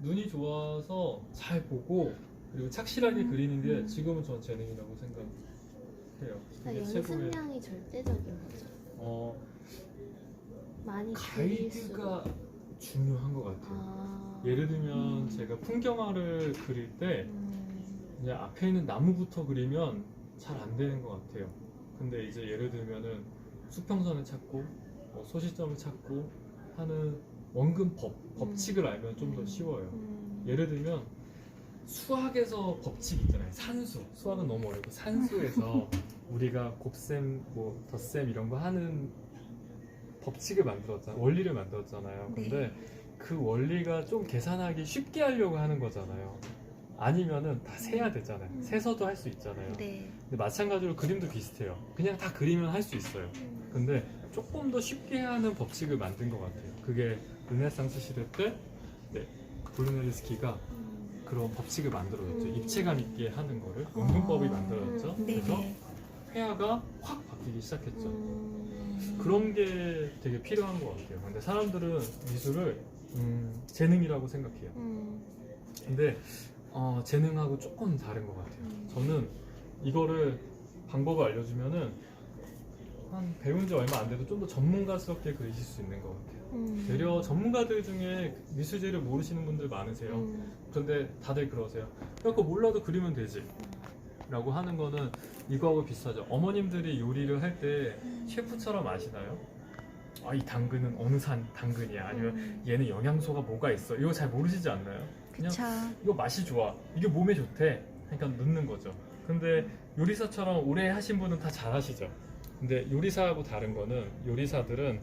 눈이 좋아서 잘 보고 그리고 착실하게 그리는 게 지금은 전 재능이라고 생각해요. 그게 최고의 연습량이 절대적인 거죠. 많이 그릴 수. 가이드가 중요한 것 같아요. 예를 들면 제가 풍경화를 그릴 때 이제 앞에 있는 나무부터 그리면 잘 안 되는 것 같아요. 근데 이제 예를 들면은 수평선을 찾고 소시점을 찾고 하는 원근 법칙을 알면 좀 더 쉬워요. 예를 들면 수학에서 법칙 있잖아요. 산수. 수학은 너무 어렵고 산수에서 우리가 곱셈, 뭐 덧셈 이런 거 하는 법칙을 만들었잖아요. 원리를 만들었잖아요. 근데 그 원리가 좀 계산하기 쉽게 하려고 하는 거잖아요. 아니면은 다 세야 되잖아요. 세서도 할 수 있잖아요. 네. 근데 마찬가지로 그림도 비슷해요. 그냥 다 그리면 할 수 있어요. 근데 조금 더 쉽게 하는 법칙을 만든 것 같아요. 그게 르네상스 시대 때 브루네르스키가 그런 법칙을 만들어줬죠. 입체감 있게 하는 거를 원근법이 만들어졌죠. 그래서 회화가 확 바뀌기 시작했죠. 그런 게 되게 필요한 것 같아요. 근데 사람들은 미술을 재능이라고 생각해요. 근데 재능하고 조금 다른 것 같아요. 저는 이거를 방법을 알려주면은 한 배운 지 얼마 안 돼도 좀 더 전문가스럽게 그리실 수 있는 것 같아요. 되려 전문가들 중에 미술재를 모르시는 분들 많으세요. 그런데 다들 그러세요. 그거 몰라도 그리면 되지. 요리라고 하는 거는 이거하고 비슷하죠. 어머님들이 요리를 할 때 셰프처럼 아시나요? 아, 이 당근은 어느 산 당근이야, 아니면 얘는 영양소가 뭐가 있어, 이거 잘 모르시지 않나요? 그냥 그쵸. 이거 맛이 좋아, 이게 몸에 좋대, 그러니까 넣는 거죠. 근데 요리사처럼 오래 하신 분은 다 잘 하시죠. 근데 요리사하고 다른 거는, 요리사들은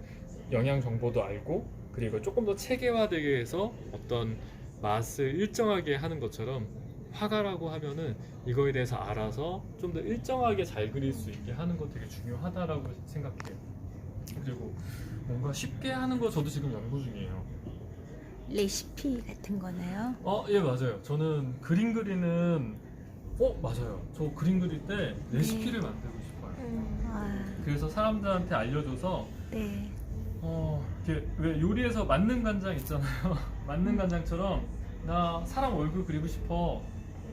영양 정보도 알고, 그리고 조금 더 체계화되게 해서 어떤 맛을 일정하게 하는 것처럼, 화가라고 하면은 이거에 대해서 알아서 좀 더 일정하게 잘 그릴 수 있게 하는 거 되게 중요하다라고 생각해요. 그리고 뭔가 쉽게 하는 거 저도 지금 연구 중이에요. 레시피 같은 거네요. 예, 맞아요. 저는 그림 그리는, 맞아요. 저 그림 그릴 때 레시피를 만들고 싶어요. 아, 그래서 사람들한테 알려줘서, 네. 이렇게 왜 요리에서 만능 간장 있잖아요. 만능 간장처럼 나 사람 얼굴 그리고 싶어,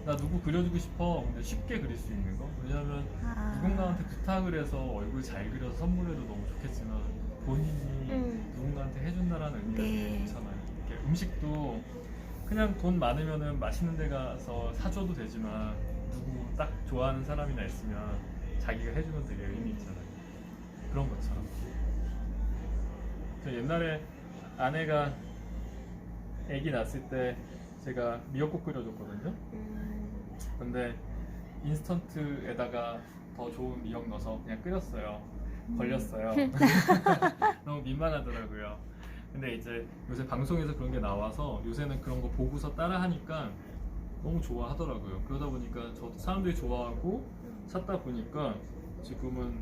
나 누구 그려주고 싶어, 근데 쉽게 그릴 수 있는 거. 왜냐하면 아, 누군가한테 부탁을 해서 얼굴 잘 그려서 선물해도 너무 좋겠지만, 본인이 누군가한테 해준다라는 의미가 네. 되게 좋잖아요. 이렇게 음식도 그냥 돈 많으면은 맛있는 데 가서 사줘도 되지만, 누구 딱 좋아하는 사람이나 있으면 자기가 해주면 되게 의미 있잖아요. 그런 것처럼. 저 옛날에 아내가 아기 낳았을 때 제가 미역국 끓여줬거든요. 근데 인스턴트에다가 더 좋은 미역 넣어서 그냥 끓였어요. 걸렸어요. 너무 민망하더라고요. 근데 이제 요새 방송에서 그런 게 나와서 요새는 그런 거 보고서 따라 하니까 너무 좋아하더라고요. 그러다 보니까 저도 사람들이 좋아하고 찾다 보니까 지금은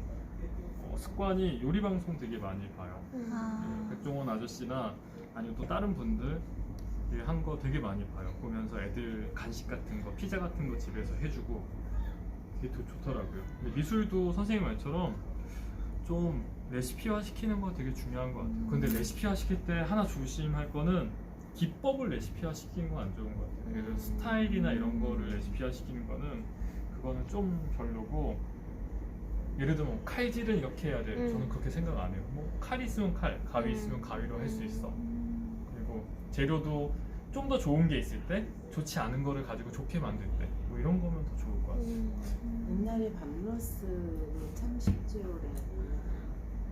습관이 요리 방송 되게 많이 봐요. 아, 백종원 아저씨나 아니면 또 다른 분들 한 거 되게 많이 봐요. 보면서 애들 간식 같은 거, 피자 같은 거 집에서 해주고 되게 좋더라고요. 근데 미술도 선생님 말처럼 좀 레시피화 시키는 거 되게 중요한 것 같아요. 근데 레시피화 시킬 때 하나 조심할 거는, 기법을 레시피화 시키는 건 안 좋은 것 같아요. 예를 들어 스타일이나 이런 거를 레시피화 시키는 거는, 그거는 좀 별로고, 예를 들면 칼질은 이렇게 해야 돼, 저는 그렇게 생각 안 해요. 뭐 칼 있으면 칼, 가위 있으면 가위로 할 수 있어. 그리고 재료도 좀 더 좋은 게 있을 때, 좋지 않은 거를 가지고 좋게 만들 때, 뭐 이런 거면 더 좋을 것 같아요. 옛날에 밤로스는 참 식재료래.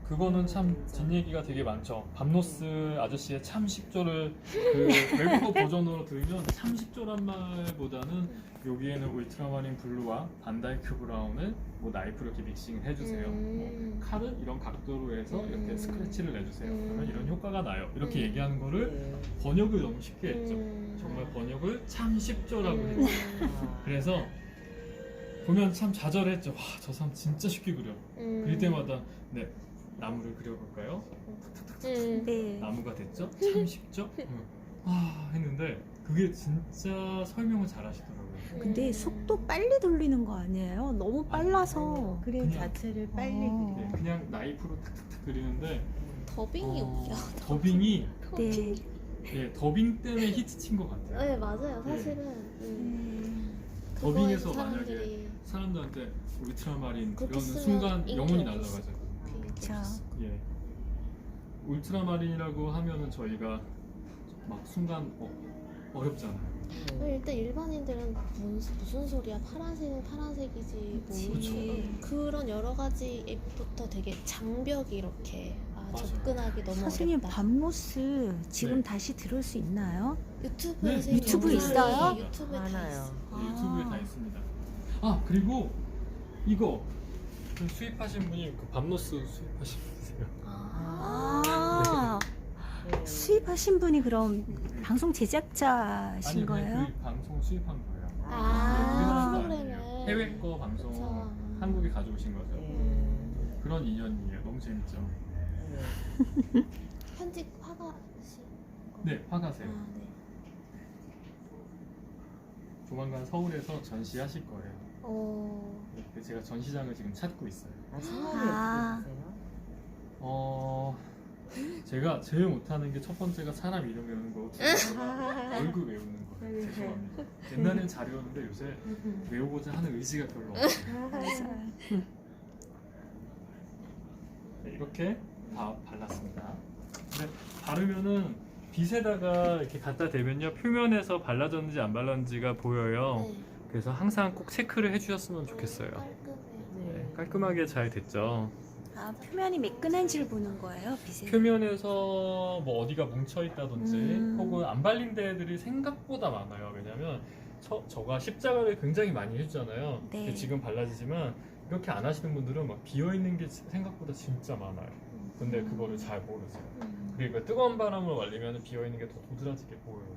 그거는 참 뒷얘기가 되게 많죠. 밤로스 아저씨의 참 식조를 그 외국어 버전으로 들으면 참 식조란 말보다는, 여기에는 울트라마린 블루와 반다이크 브라운을 뭐 나이프로 이렇게 믹싱을 해주세요. 뭐 칼은 이런 각도로 해서 이렇게 스크래치를 내주세요. 그러면 이런 효과가 나요. 이렇게 얘기하는 거를 네. 번역을 너무 쉽게 했죠. 정말 번역을 참 쉽죠라고 했죠. 그래서 보면 참 좌절했죠. 와, 저 사람 진짜 쉽게 그려. 그릴 때마다 네, 나무를 그려볼까요? 네. 나무가 됐죠? 참 쉽죠? 했는데 그게 진짜 설명을 잘 하시더라고요. 근데 속도 빨리 돌리는 거 아니에요? 너무 빨라서. 그림 그냥- 자체를 빨리 어. 그려. 네, 그냥 나이프로 탁탁탁 그리는데 더빙이 웃겨. 더빙이 네. 더빙 때문에 히트 친 것 같아요. 네, 맞아요. 사실은 더빙에서 그거에 만약에 사람들이 사람들한테 울트라마린 그렇게 이러는 쓰면 순간 인기가 영혼이 없었어. 날아가죠. 그쵸. 예. 울트라마린이라고 하면은 저희가 막 순간 어렵잖아요. 일단 일반인들은 무슨 소리야, 파란색은 파란색이지, 뭐 그쵸. 그런 여러 가지부터 되게 장벽이 이렇게 맞아요. 접근하기 너무 선생님 어렵다. 밤로스 지금 네. 다시 들을 수 있나요? 유튜브에서 네, 유튜브 있어요? 유튜브에 다 많아요. 있어. 네, 유튜브에 다 있습니다. 그리고 이거 그 수입하신 분이 그 밤로스 수입하신 분이세요. 아, 네. 수입하신 분이 그럼 방송 제작자신 거예요? 그 방송 수입한 거예요. 아, 우리나라 거 프로그램을. 아니에요. 해외 거 방송 그쵸. 한국에 가져오신 거죠. 네. 그런 인연이에요. 너무 재밌죠. 네. 편집 화가시. 네, 화가세요. 네. 조만간 서울에서 전시하실 거예요. 네, 제가 전시장을 지금 찾고 있어요. 성함이 아. 어떻게 되세요? 제가 제일 못하는 게 첫 번째가 사람 이름 외우는 거고, 두 번째가 얼굴 외우는 거예요. 죄송합니다. 옛날엔 잘 외웠는데 요새 외우고자 하는 의지가 별로 없어요. 맞아요. 네, 이렇게 다 발랐습니다. 근데 바르면은 빛에다가 이렇게 갖다 대면요, 표면에서 발라졌는지 안 발랐는지가 보여요. 네. 그래서 항상 꼭 체크를 해주셨으면 좋겠어요. 깔끔해요. 네, 깔끔하게 잘 됐죠. 아, 표면이 매끈한지를 보는 거예요, 빗에. 표면에서 뭐 어디가 뭉쳐 있다든지 혹은 안 발린 데들이 생각보다 많아요. 왜냐면 저가 십자가를 굉장히 많이 해주잖아요. 네. 근데 지금 발라지지만 이렇게 안 하시는 분들은 막 비어 있는 게 생각보다 진짜 많아요. 근데 그거를 잘 모르세요. 그리고 뜨거운 바람을 말리면 비어 있는 게 더 도드라지게 보여요.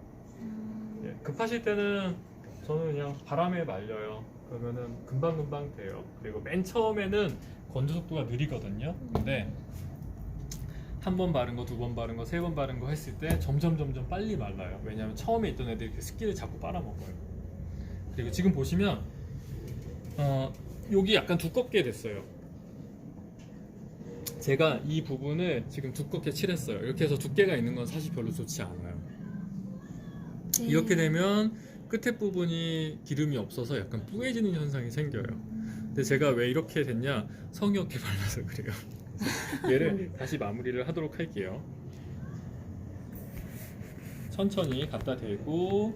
예, 급하실 때는 저는 그냥 바람에 말려요. 그러면은 금방금방 돼요. 그리고 맨 처음에는 건조 속도가 느리거든요. 근데 한 번 바른 거, 두 번 바른 거, 세 번 바른 거 했을 때 점점 빨리 말라요. 왜냐하면 처음에 있던 애들이 그 습기를 자꾸 빨아먹어요. 그리고 지금 보시면 여기 약간 두껍게 됐어요. 제가 이 부분을 지금 두껍게 칠했어요. 이렇게 해서 두께가 있는 건 사실 별로 좋지 않아요. 네. 이렇게 되면 끝에 부분이 기름이 없어서 약간 뿌얘지는 현상이 생겨요. 근데 제가 왜 이렇게 됐냐? 성의 없게 발라서 그래요. 얘를 다시 마무리를 하도록 할게요. 천천히 갖다 대고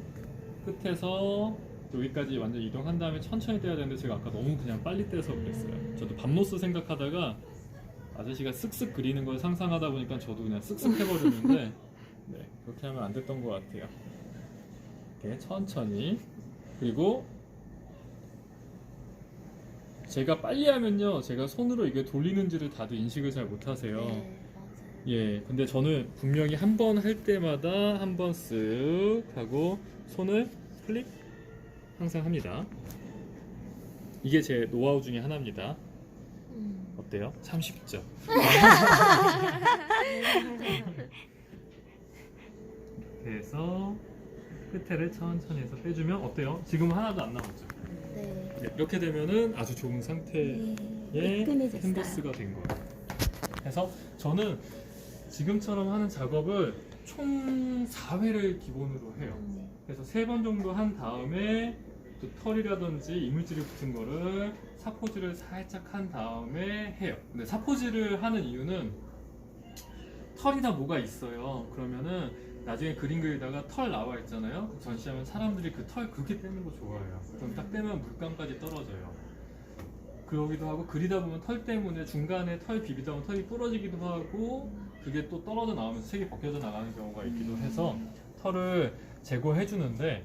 끝에서 여기까지 완전 이동한 다음에 천천히 떼야 되는데 제가 아까 너무 그냥 빨리 떼서 그랬어요. 저도 밤로스 생각하다가 아저씨가 쓱쓱 그리는 걸 상상하다 보니까 저도 그냥 쓱쓱 해버렸는데 네, 그렇게 하면 안 됐던 것 같아요. 이렇게 천천히. 그리고 제가 빨리 하면요, 제가 손으로 이게 돌리는지를 다들 인식을 잘 못하세요. 네, 맞아요. 예, 근데 저는 분명히 한 번 할 때마다 한 번 쓱 하고 손을 클릭 항상 합니다. 이게 제 노하우 중에 하나입니다. 어때요? 참 쉽죠? 그래서 끝에를 천천히 해서 빼주면 어때요? 지금 하나도 안 남았죠? 네. 네, 이렇게 되면은 아주 좋은 상태의 매끈해졌어요. 캔버스가 된 거예요. 그래서 저는 지금처럼 하는 작업을 총 4회를 기본으로 해요. 그래서 3번 정도 한 다음에 또 털이라든지 이물질이 붙은 거를 사포질을 살짝 한 다음에 해요. 근데 사포질을 하는 이유는 털이나 뭐가 있어요. 그러면은 나중에 그림 그리다가 털 나와 있잖아요. 전시하면 사람들이 그 털 그렇게 떼는 거 좋아해요. 그럼 딱 떼면 물감까지 떨어져요. 그러기도 하고 그리다 보면 털 때문에 중간에 털 비비다 보면 털이 부러지기도 하고 그게 또 떨어져 나오면서 색이 벗겨져 나가는 경우가 있기도 해서 털을 제거해 주는데,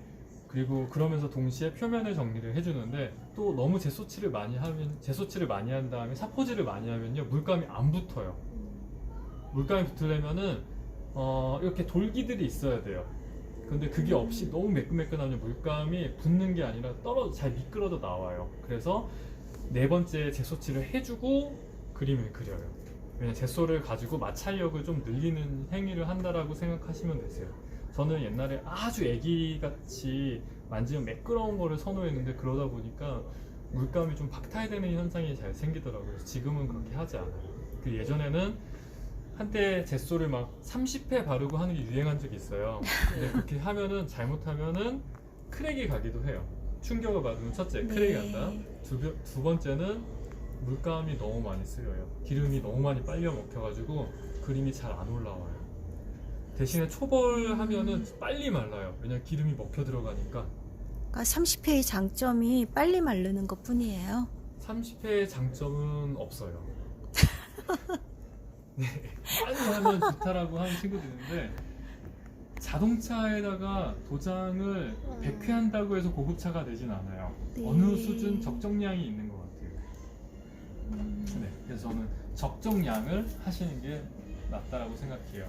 그리고 그러면서 동시에 표면을 정리를 해주는데, 또 너무 재소칠을 많이 한 다음에 사포질을 많이 하면요 물감이 안 붙어요. 물감이 붙으려면은 이렇게 돌기들이 있어야 돼요. 근데 그게 없이 너무 매끈매끈하면 물감이 붙는 게 아니라 잘 미끄러져 나와요. 그래서 4번째 재소칠을 해주고 그림을 그려요. 왜냐면 재소를 가지고 마찰력을 좀 늘리는 행위를 한다라고 생각하시면 되세요. 저는 옛날에 아주 애기같이 만지면 매끄러운 거를 선호했는데 그러다 보니까 물감이 좀 박탈되는 현상이 잘 생기더라고요. 그래서 지금은 그렇게 하지 않아요. 그 예전에는 한때 젯소를 막 30회 바르고 하는 게 유행한 적이 있어요. 근데 그렇게 하면은 잘못하면은 크랙이 가기도 해요. 충격을 받으면 첫째 크랙이 간다. 두 번째는 물감이 너무 많이 쓰여요. 기름이 너무 많이 빨려 먹혀가지고 그림이 잘 안 올라와요. 대신에 초벌하면은 빨리 말라요. 왜냐면 기름이 먹혀 들어가니까. 그러니까 30회의 장점이 빨리 마르는 것 뿐이에요. 30회의 장점은 없어요. 네, 빨리 하면 좋다라고 하는 친구도 있는데, 자동차에다가 도장을 100회 한다고 해서 고급차가 되진 않아요. 네. 어느 수준 적정량이 있는 것 같아요. 네, 그래서 저는 적정량을 하시는 게 낫다라고 생각해요.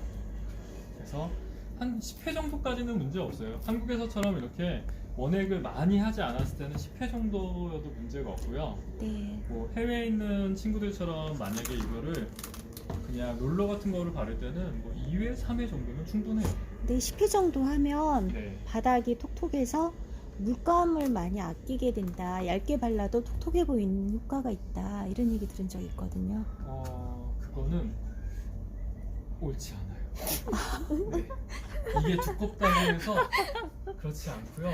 그래서 한 10회 정도까지는 문제 없어요. 한국에서처럼 이렇게 원액을 많이 하지 않았을 때는 10회 정도여도 문제가 없고요. 네. 뭐 해외에 있는 친구들처럼 만약에 이거를 그냥 롤러 같은 거를 바를 때는 뭐 2회, 3회 정도면 충분해요. 네, 10회 정도 하면 네. 바닥이 톡톡해서 물감을 많이 아끼게 된다. 얇게 발라도 톡톡해 보이는 효과가 있다. 이런 얘기 들은 적이 있거든요. 그거는 옳지 않아요. 네. 이게 두껍다고 해서 그렇지 않고요.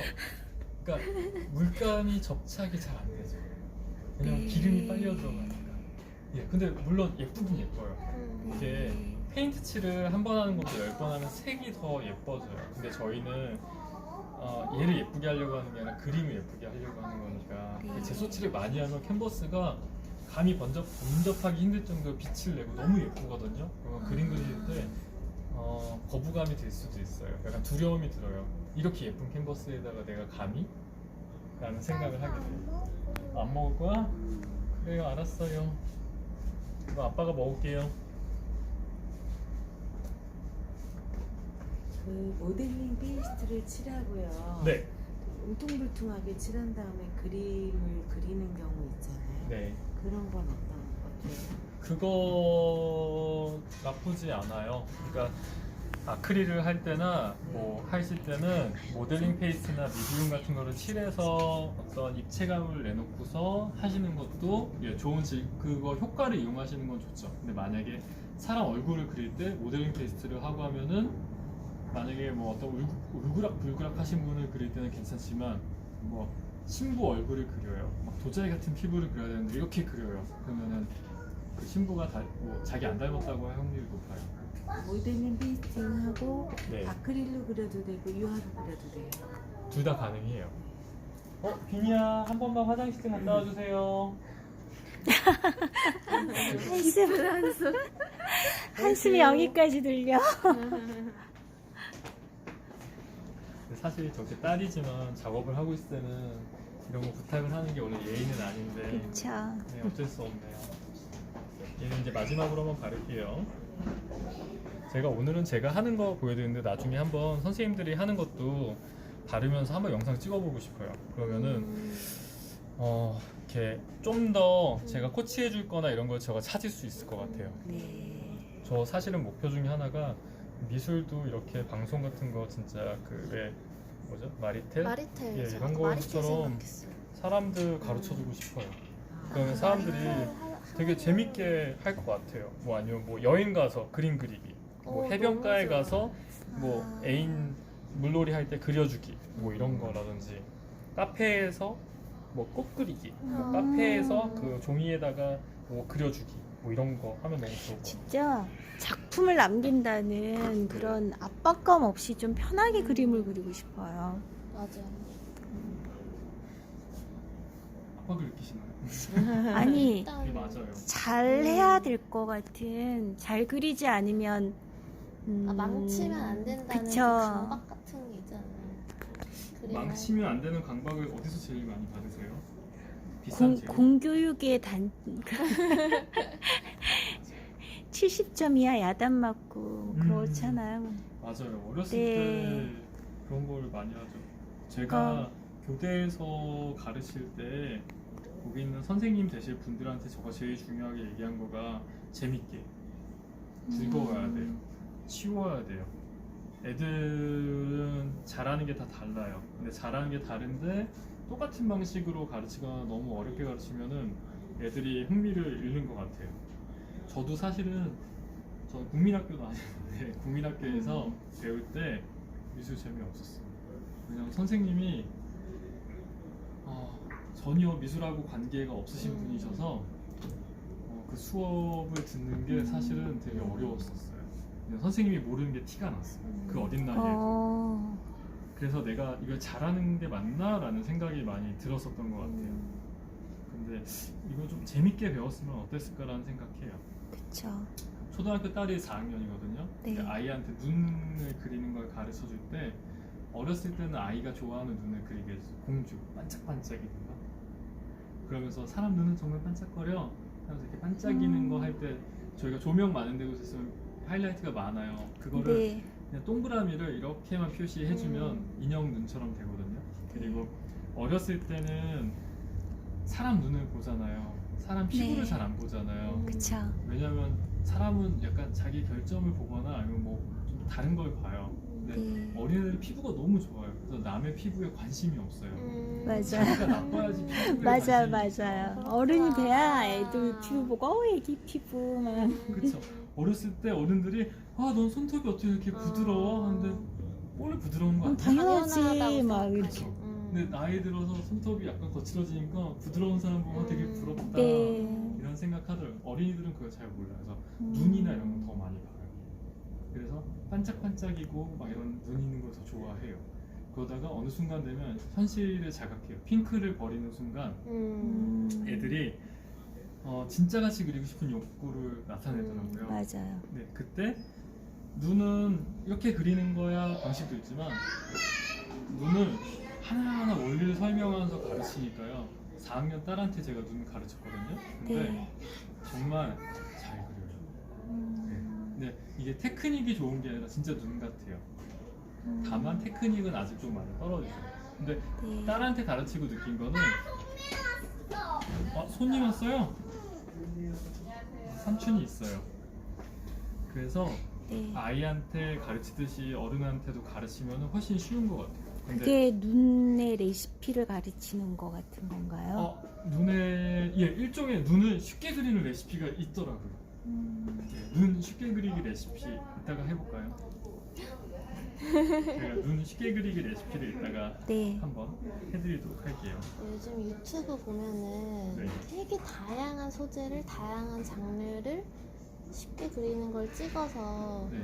그러니까 물감이 접착이 잘 안 되죠. 왜냐면 네. 기름이 빨려 들어가니까. 예, 근데 물론 예쁘긴 예뻐요. 이게 페인트 칠을 한 번 하는 것도 10번 하면 색이 더 예뻐져요. 근데 저희는 얘를 예쁘게 하려고 하는 게 아니라 그림을 예쁘게 하려고 하는 거니까 네. 그 제소칠을 많이 하면 캔버스가 감이 범접하기 힘들 정도로 빛을 내고 너무 예쁘거든요. 그러면 그림 그릴 때 거부감이 들 수도 있어요. 약간 두려움이 들어요. 이렇게 예쁜 캔버스에다가 내가 감히? 라는 생각을 하게 돼요. 안 먹을 거야? 그래요, 알았어요. 이거 아빠가 먹을게요. 그 모델링 페이스트를 칠하고요. 네. 울퉁불퉁하게 칠한 다음에 그림을 그리는 경우 있잖아요. 네. 그런 건 어떤 거죠? 그거 나쁘지 않아요. 그러니까 아크릴을 할 때나 뭐 하실 때는 모델링 페이스나 미디움 같은 거를 칠해서 어떤 입체감을 내놓고서 하시는 것도 좋은 그거 효과를 이용하시는 건 좋죠. 근데 만약에 사람 얼굴을 그릴 때 모델링 페이스트를 하고 하면은 만약에 뭐 어떤 울그락불그락 하신 분을 그릴 때는 괜찮지만 뭐 신부 얼굴을 그려요. 막 도자기 같은 피부를 그려야 되는데 이렇게 그려요. 그러면은 그 신부가 뭐 자기 안 닮았다고 할 확률이 높아요. 모델링 페이스팅하고 네. 아크릴로 그려도 되고 유화로 그려도 돼요. 둘 다 가능해요. 비니야 한 번만 화장실 좀 갔다 와주세요. 한숨이 여기까지 들려. 사실 저렇게 딸이지만 작업을 하고 있을 때는 이런 거 부탁을 하는 게 원래 예의는 아닌데 그쵸. 네, 어쩔 수 없네요. 얘는 이제 마지막으로 한번 바를게요. 제가 오늘은 제가 하는 거 보여드리는데 나중에 한번 선생님들이 하는 것도 바르면서 한번 영상 찍어보고 싶어요. 그러면은 이렇게 좀 더 제가 코치해 줄 거나 이런 걸 제가 찾을 수 있을 것 같아요. 네. 저 사실은 목표 중에 하나가 미술도 이렇게 방송 같은 거 진짜 그 왜 뭐죠? 마리텔? 마리텔 예, 제가 이런 마리텔 것처럼 생각했어요. 사람들 가르쳐 주고 싶어요. 그러면 사람들이 되게 재밌게 할 것 같아요. 뭐 아니면 뭐 여행 가서 그림 그리기, 뭐 해변가에 너무 좋아요. 가서 뭐 애인 물놀이 할 때 그려주기, 뭐 이런 거라든지 카페에서 뭐 꽃 그리기, 뭐 카페에서 그 종이에다가 뭐 그려주기, 뭐 이런 거 하면 너무 좋을 것 같아요. 진짜 작품을 남긴다는 그런 압박감 없이 좀 편하게 그림을 그리고 싶어요. 맞아요. 압박을 느끼시나요? 아니, 네, 일단 맞아요. 잘 해야 될 것 같은, 잘 그리지 않으면 망치면 안 된다는 그쵸. 그 강박 같은 게 있잖아요. 그림을 망치면 안 되는 강박을 어디서 제일 많이 받으세요? 비싼 재료? 공교육의 70점이야 야단 맞고 그렇잖아요. 맞아요. 어렸을 네. 때 그런 걸 많이 하죠. 제가 교대에서 가르칠 때 거기 있는 선생님 되실 분들한테 저가 제일 중요하게 얘기한 거가 재밌게 즐거워야 돼요. 쉬워야 돼요. 애들은 잘하는 게 다 달라요. 근데 잘하는 게 다른데 똑같은 방식으로 가르치거나 너무 어렵게 가르치면은 애들이 흥미를 잃는 것 같아요. 저도 사실은 저는 국민학교도 아니었는데 국민학교에서 배울 때 미술 재미없었어요. 왜냐면 선생님이 전혀 미술하고 관계가 없으신 분이셔서 그 수업을 듣는 게 사실은 되게 어려웠었어요. 그냥 선생님이 모르는 게 티가 났어요. 그 어린 나이에도. 그래서 내가 이걸 잘하는 게 맞나? 라는 생각이 많이 들었었던 것 같아요. 근데 이거 좀 재밌게 배웠으면 어땠을까라는 생각해요. 그쵸. 초등학교 딸이 4학년이거든요. 네. 아이한테 눈을 그리는 걸 가르쳐 줄 때 어렸을 때는 아이가 좋아하는 눈을 그리게 해서 공주, 반짝반짝이는 거. 그러면서 사람 눈은 정말 반짝거려. 하면서 이렇게 반짝이는 거 할 때 저희가 조명 많은 데 곳에서 하이라이트가 많아요. 그거를 네. 그냥 동그라미를 이렇게만 표시해주면 인형 눈처럼 되거든요. 그리고 어렸을 때는 사람 눈을 보잖아요. 사람 피부를 네. 잘 안 보잖아요. 그쵸. 왜냐면 사람은 약간 자기 결점을 보거나 아니면 뭐 좀 다른 걸 봐요. 근데 네. 어린애들 피부가 너무 좋아요. 그래서 남의 피부에 관심이 없어요. 맞아요. 자기가 나빠야지 피부에 맞아요, 관심이 있죠. 맞아요. 어른이 돼야 애들 피부 보고 애기 피부만. 그쵸. 어렸을 때 어른들이 넌 손톱이 어떻게 이렇게 부드러워? 하는데 원래 부드러운 거 아니야? 당연하지 막 이렇게. 그쵸. 근데 나이 들어서 손톱이 약간 거칠어지니까 부드러운 사람 보면 되게 부럽다 네. 이런 생각하더라고요. 어린이들은 그걸 잘 몰라요. 그래서 눈이나 이런 거 더 많이 봐요. 그래서 반짝반짝이고 막 이런 눈 있는 거 더 좋아해요. 그러다가 어느 순간 되면 현실을 자각해요. 핑크를 버리는 순간 애들이 진짜같이 그리고 싶은 욕구를 나타내더라고요. 맞아요. 네, 그때 눈은 이렇게 그리는 거야 방식도 있지만 눈을 하나하나 원리를 설명하면서 가르치니까요. 4학년 딸한테 제가 눈을 가르쳤거든요. 근데 네. 정말 잘 그려요. 네. 근데 이게 테크닉이 좋은 게 아니라 진짜 눈 같아요. 다만 테크닉은 아직 좀 많이 떨어지죠. 근데 네. 딸한테 가르치고 느낀 거는 손님 왔어요? 삼촌이 있어요. 그래서 네. 아이한테 가르치듯이 어른한테도 가르치면 훨씬 쉬운 것 같아요. 근데 그게 눈의 레시피를 가르치는 것 같은 건가요? 눈에 일종의 눈을 쉽게 그리는 레시피가 있더라고요. 네, 눈 쉽게 그리기 레시피 이따가 해볼까요? 제가 눈 쉽게 그리기 레시피를 이따가 네. 한번 해드리도록 할게요. 요즘 유튜브 보면은 네. 되게 다양한 소재를 다양한 장르를 쉽게 그리는 걸 찍어서 네.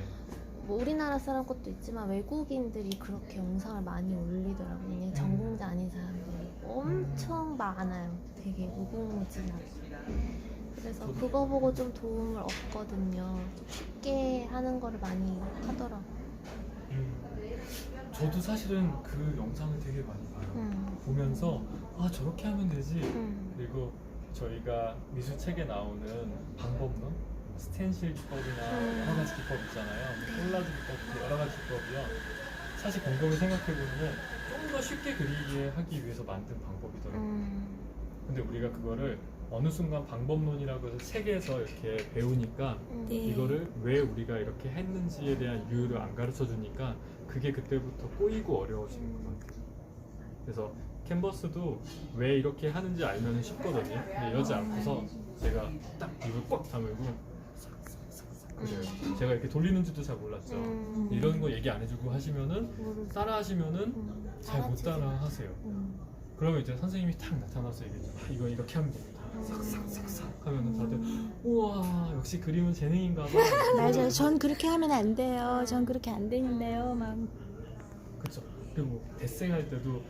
뭐 우리나라 사람 것도 있지만 외국인들이 그렇게 영상을 많이 올리더라고요. 그냥 전공자 아닌 사람들이 엄청 많아요. 되게 무궁무진하게. 그래서 그거 보고 좀 도움을 얻거든요. 좀 쉽게 하는 거를 많이 하더라고요. 저도 사실은 그 영상을 되게 많이 봐요. 보면서 저렇게 하면 되지. 그리고 저희가 미술책에 나오는 방법론 스텐실 기법이나 여러 가지 기법 있잖아요. 콜라주 기법, 여러 가지 기법이요. 사실 곰곰이 생각해보면 좀 더 쉽게 그리게 하기 위해서 만든 방법이더라고요. 근데 우리가 그거를 어느 순간 방법론이라고 해서 책에서 이렇게 배우니까 네. 이거를 왜 우리가 이렇게 했는지에 대한 이유를 안 가르쳐 주니까 그게 그때부터 꼬이고 어려워지는 것 같아요. 그래서 캔버스도 왜 이렇게 하는지 알면 쉽거든요. 근데 여지 않고서 제가 딱 입을 꽉 다물고 싹싹싹싹 그래요. 제가 이렇게 돌리는지도 잘 몰랐죠. 이런 거 얘기 안 해주고 하시면은 따라 하시면은 잘 못 따라 하세요. 그러면 이제 선생님이 탁 나타나서 얘기해줘. 이거 이렇게 하면 됩니다. 싹싹싹싹 하면은 다들 우와 역시 그림은 재능인가 봐. 맞아요. 전 그렇게 하면 안 돼요. 전 그렇게 안 되는데요. 막 그쵸. 그리고 데생할 때도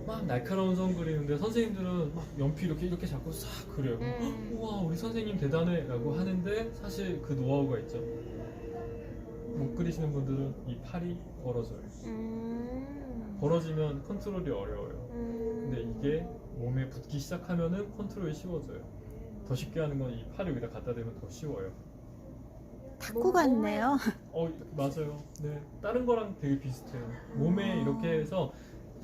막 날카로운 선 그리는데 선생님들은 막 연필 이렇게 잡고 싹 그려요. 우와 우리 선생님 대단해 라고 하는데 사실 그 노하우가 있죠. 못 그리시는 분들은 이 팔이 벌어져요. 벌어지면 컨트롤이 어려워요. 근데 이게 몸에 붙기 시작하면은 컨트롤이 쉬워져요. 더 쉽게 하는 건 이 팔을 여기다 갖다 대면 더 쉬워요. 탁구 같네요. 맞아요. 네, 다른 거랑 되게 비슷해요. 몸에 이렇게 해서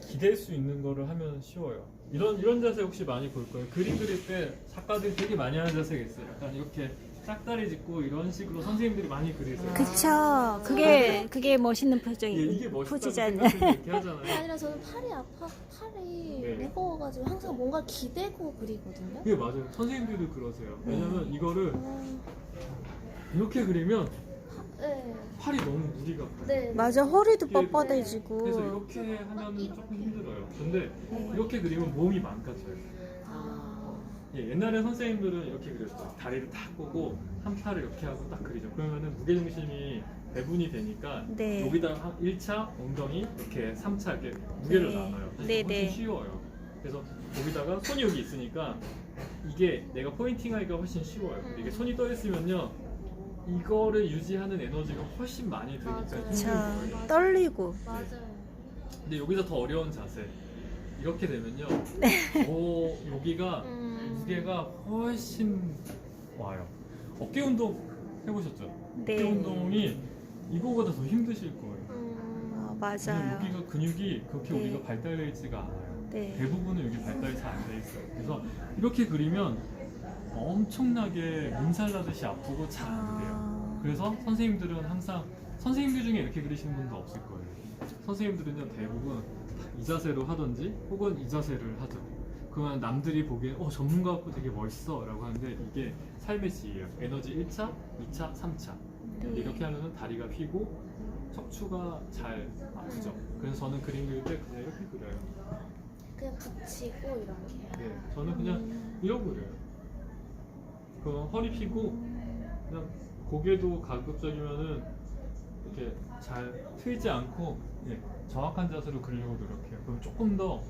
기댈 수 있는 거를 하면 쉬워요. 이런 자세 혹시 많이 볼 거예요. 그림 그릴 때 작가들이 되게 많이 하는 자세가 있어요. 약간 이렇게 짝다리 짚고 이런 식으로 선생님들이 많이 그리세요. 그쵸. 그게 멋있는 이게 멋있다고 포즈잖아요. 생각해서 이렇게 하잖아요. 아니라 저는 팔이 네. 무거워가지고 항상 뭔가 기대고 그리거든요. 그게 맞아요. 선생님들도 그러세요. 왜냐면 이거를 이렇게 그리면 네. 팔이 너무 무리가 가요. 네. 맞아. 허리도 이게 뻣뻣해지고. 그래서 이렇게 하면은 조금 힘들어요. 근데 네. 이렇게 그리면 몸이 망가져요. 아. 옛날에 선생님들은 이렇게 그렸죠. 다리를 탁 꽂고 한 팔을 이렇게 하고 딱 그리죠. 그러면은 무게중심이 배분이 되니까 네. 여기다 1차 엉덩이 이렇게 3차 이렇게 무게를 네. 나눠요. 사실 네, 훨씬 네. 쉬워요. 그래서 거기다가 손이 여기 있으니까 이게 내가 포인팅하기가 훨씬 쉬워요. 근데 이게 손이 떠 있으면요. 이거를 유지하는 에너지가 훨씬 많이 드니까 맞아요. 힘든 거예요. 저 떨리고. 맞아요. 근데 여기서 더 어려운 자세 이렇게 되면요 여기가 무게가 훨씬 와요. 어깨 운동 해보셨죠? 어깨 네. 운동이 이거보다 더 힘드실 거예요. 아, 왜냐면 맞아요. 여기가 근육이 그렇게 네. 우리가 발달되어 있지가 않아요. 네. 대부분은 여기 발달이 잘 안 돼 있어요. 그래서 이렇게 그리면 엄청나게 몸살 나듯이 아프고 잘 안 돼요. 그래서 선생님들은 항상 선생님들 중에 이렇게 그리시는 분도 없을 거예요. 선생님들은요 대부분 이 자세로 하든지 혹은 이 자세를 하죠. 그러면 남들이 보기에 전문가 같고 되게 멋있어 라고 하는데 이게 삶의 지혜예요. 에너지 1차, 2차, 3차 네. 이렇게 하면 다리가 휘고 척추가 잘 아프죠. 그래서 저는 그림 그릴 때 그냥 이렇게 그려요. 그냥 붙이고 이렇게. 네, 저는 그냥 이러고 그려요. 그럼 허리 펴고 그냥 고개도 가급적이면은 이렇게 잘 틀지 않고 예, 정확한 자세로 그리려고 노력해요. 그럼 조금 더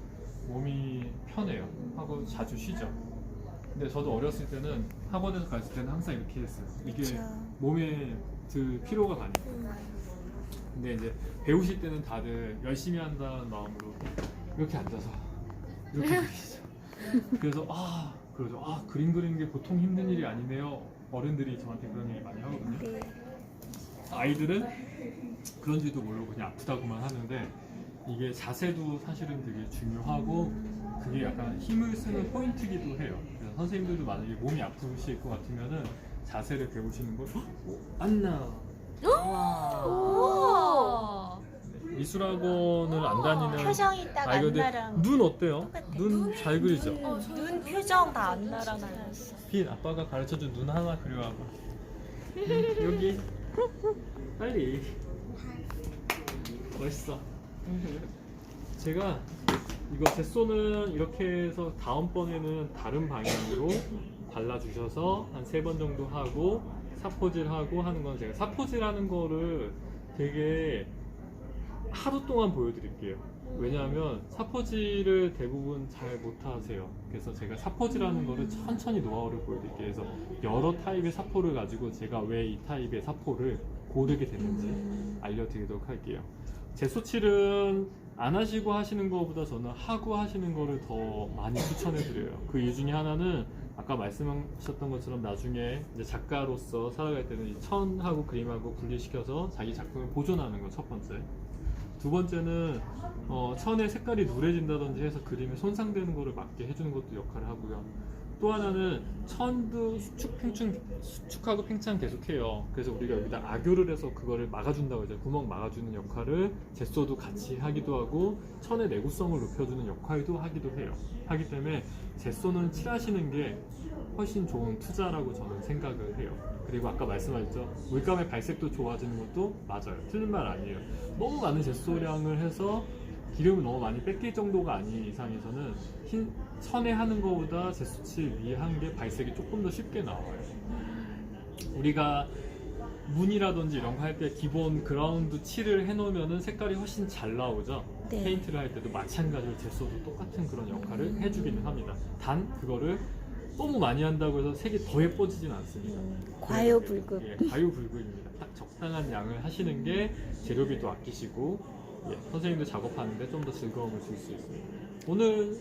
몸이 편해요. 하고 자주 쉬죠. 근데 저도 어렸을 때는 학원에서 갔을 때는 항상 이렇게 했어요. 이게 그쵸. 몸에 피로가 가니까. 근데 이제 배우실 때는 다들 열심히 한다는 마음으로 이렇게 앉아서 이렇게 그리시죠. 그래서 그러죠. 그림 그리는 게 보통 힘든 일이 아니네요. 어른들이 저한테 그런 얘기 많이 하거든요. 네. 아이들은 그런지도 모르고 그냥 아프다고만 하는데 이게 자세도 사실은 되게 중요하고 그게 약간 힘을 쓰는 포인트기도 해요. 그래서 선생님들도 만약에 몸이 아프실 것 같으면은 자세를 배우시는 걸 안나 우와. 미술학원을 안 다니는 표정이 딱 아이들 안나랑 눈 어때요? 똑같아. 눈 잘 그리죠? 눈 표정 다 안나랑 닮았어. 빈 아빠가 가르쳐준 눈 하나 그려와봐. 여기 빨리 멋있어. 제가 이거 젯소는 이렇게 해서 다음번에는 다른 방향으로 발라주셔서 한 3번 정도 하고 사포질하고 하는 건 제가 사포질하는 거를 되게 하루 동안 보여드릴게요. 왜냐하면 사포질을 대부분 잘 못하세요. 그래서 제가 사포질하는 거를 천천히 노하우를 보여드릴게요. 그래서 여러 타입의 사포를 가지고 제가 왜 이 타입의 사포를 고르게 됐는지 알려드리도록 할게요. 젯소칠은 안 하시고 하시는 것보다 저는 하고 하시는 거를 더 많이 추천해드려요. 그 이유 중에 하나는 아까 말씀하셨던 것처럼 나중에 이제 작가로서 살아갈 때는 이 천하고 그림하고 분리시켜서 자기 작품을 보존하는 거 첫 번째. 두 번째는 천의 색깔이 누래진다든지 해서 그림에 손상되는 거를 막게 해주는 것도 역할을 하고요. 또 하나는 천도 수축하고 팽창 계속해요. 그래서 우리가 여기다 악교를 해서 그거를 막아준다고 해서 구멍 막아주는 역할을 젯소도 같이 하기도 하고 천의 내구성을 높여주는 역할도 하기도 해요. 하기 때문에 젯소는 칠하시는 게 훨씬 좋은 투자라고 저는 생각을 해요. 그리고 아까 말씀하셨죠, 물감의 발색도 좋아지는 것도 맞아요. 틀린 말 아니에요. 너무 많은 젯소량을 해서 기름을 너무 많이 뺏길 정도가 아닌 이상에서는 천에 하는 것보다 젯소칠 위에 하는 게 발색이 조금 더 쉽게 나와요. 우리가 문이라든지 이런 거 할 때 기본 그라운드 칠을 해놓으면 색깔이 훨씬 잘 나오죠. 네. 페인트를 할 때도 마찬가지로 젯소도 똑같은 그런 역할을 해주기는 합니다. 단 그거를 너무 많이 한다고 해서 색이 더 예뻐지진 않습니다. 과요불급. 예, 과요불급입니다. 딱 적당한 양을 하시는 게 재료비도 아끼시고 선생님도 작업하는데 좀 더 즐거움을 줄 수 있습니다. 오늘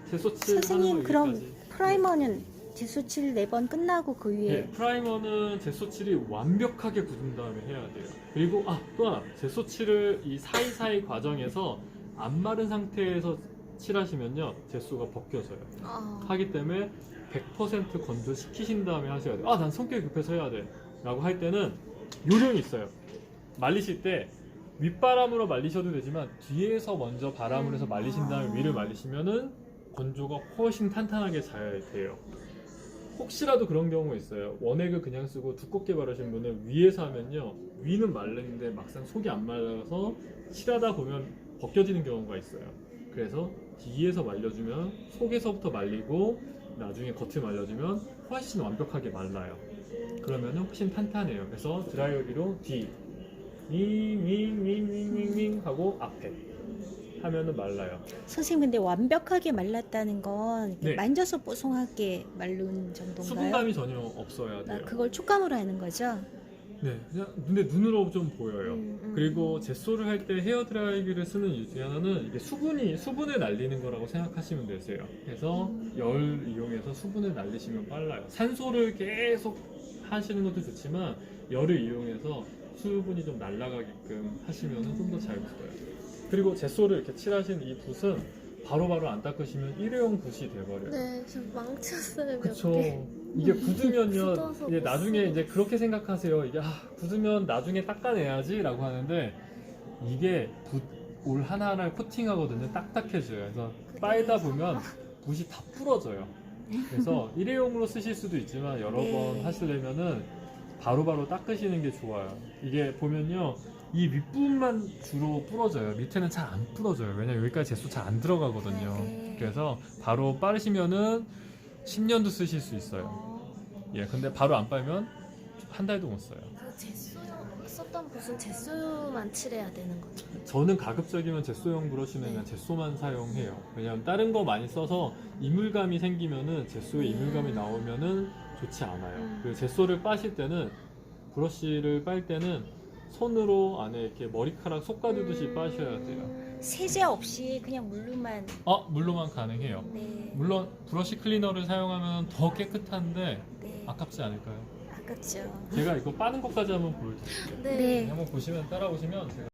젯소칠 하는 선생님 거 그럼 여기까지. 프라이머는 젯소칠 4번 끝나고 그 위에 네, 프라이머는 젯소칠이 완벽하게 굳은 다음에 해야 돼요. 그리고 또 하나, 젯소칠을 이 사이사이 과정에서 안 마른 상태에서 칠하시면요 젯소가 벗겨져요. 하기 때문에 100% 건조시키신 다음에 하셔야 돼요. 난 성격이 급해서 해야 돼 라고 할 때는 요령이 있어요. 말리실 때 윗바람으로 말리셔도 되지만 뒤에서 먼저 바람을 해서 말리신 다음에 위를 말리시면은 건조가 훨씬 탄탄하게 잘 돼요. 혹시라도 그런 경우가 있어요. 원액을 그냥 쓰고 두껍게 바르신 분은 위에서 하면요 위는 말랐는데 막상 속이 안 말라서 칠하다 보면 벗겨지는 경우가 있어요. 그래서 뒤에서 말려주면 속에서부터 말리고 나중에 겉을 말려주면 훨씬 완벽하게 말라요. 그러면 훨씬 탄탄해요. 그래서 드라이어기로 뒤 윙 하고 앞에 하면은 말라요. 선생님 근데 완벽하게 말랐다는 건 이렇게 네. 만져서 뽀송하게 마른 정도인가요? 수분감이 전혀 없어야 돼요. 그걸 촉감으로 하는 거죠? 네, 그냥 근데 눈으로 좀 보여요. 그리고 젯소를 할 때 헤어드라이기를 쓰는 이유 중에 하나는 이게 수분을 날리는 거라고 생각하시면 되세요. 그래서 열 이용해서 수분을 날리시면 빨라요. 산소를 계속 하시는 것도 좋지만 열을 이용해서 수분이 좀 날아가게끔 하시면 좀 더 잘 굳어요. 그리고 젯소를 이렇게 칠하신 이 붓은 바로바로 안 닦으시면 일회용 붓이 돼버려요. 네, 지금 망쳤어요. 그쵸. 몇 개. 이게 굳으면요, 굳어서 이제 못 나중에 써요. 이제 그렇게 생각하세요. 이게 굳으면 나중에 닦아내야지 라고 하는데 이게 올 하나하나를 코팅하거든요. 딱딱해져요. 그래서 빨다 보면 붓이 다 부러져요. 그래서 일회용으로 쓰실 수도 있지만 여러 네. 번 하시려면은 바로바로 닦으시는 게 좋아요. 이게 보면요, 이 윗부분만 주로 부러져요. 밑에는 잘 안 부러져요. 왜냐면 여기까지 젯소 잘 안 들어가거든요. 네. 그래서 바로 빠르시면은 10년도 쓰실 수 있어요. 예, 근데 바로 안 빨면 한 달도 못 써요. 그 젯소 썼던 붓은 제소만 칠해야 되는 거죠. 저는 가급적이면 제소용 브러쉬는 그냥 제소만 사용해요. 왜냐하면 다른 거 많이 써서 이물감이 생기면은 제소에 이물감이 나오면은 좋지 않아요. 그 제소를 빠실 때는 브러쉬를 빨 때는 손으로 안에 이렇게 머리카락 솎아주듯이 빠셔야 돼요. 세제 없이 그냥 물로만. 물로만 가능해요. 네. 물론 브러쉬 클리너를 사용하면 더 깨끗한데 네. 아깝지 않을까요? 아깝죠. 제가 이거 빠는 것까지 한번 보여드릴게요. 네. 네. 한번 보시면 따라오시면 제가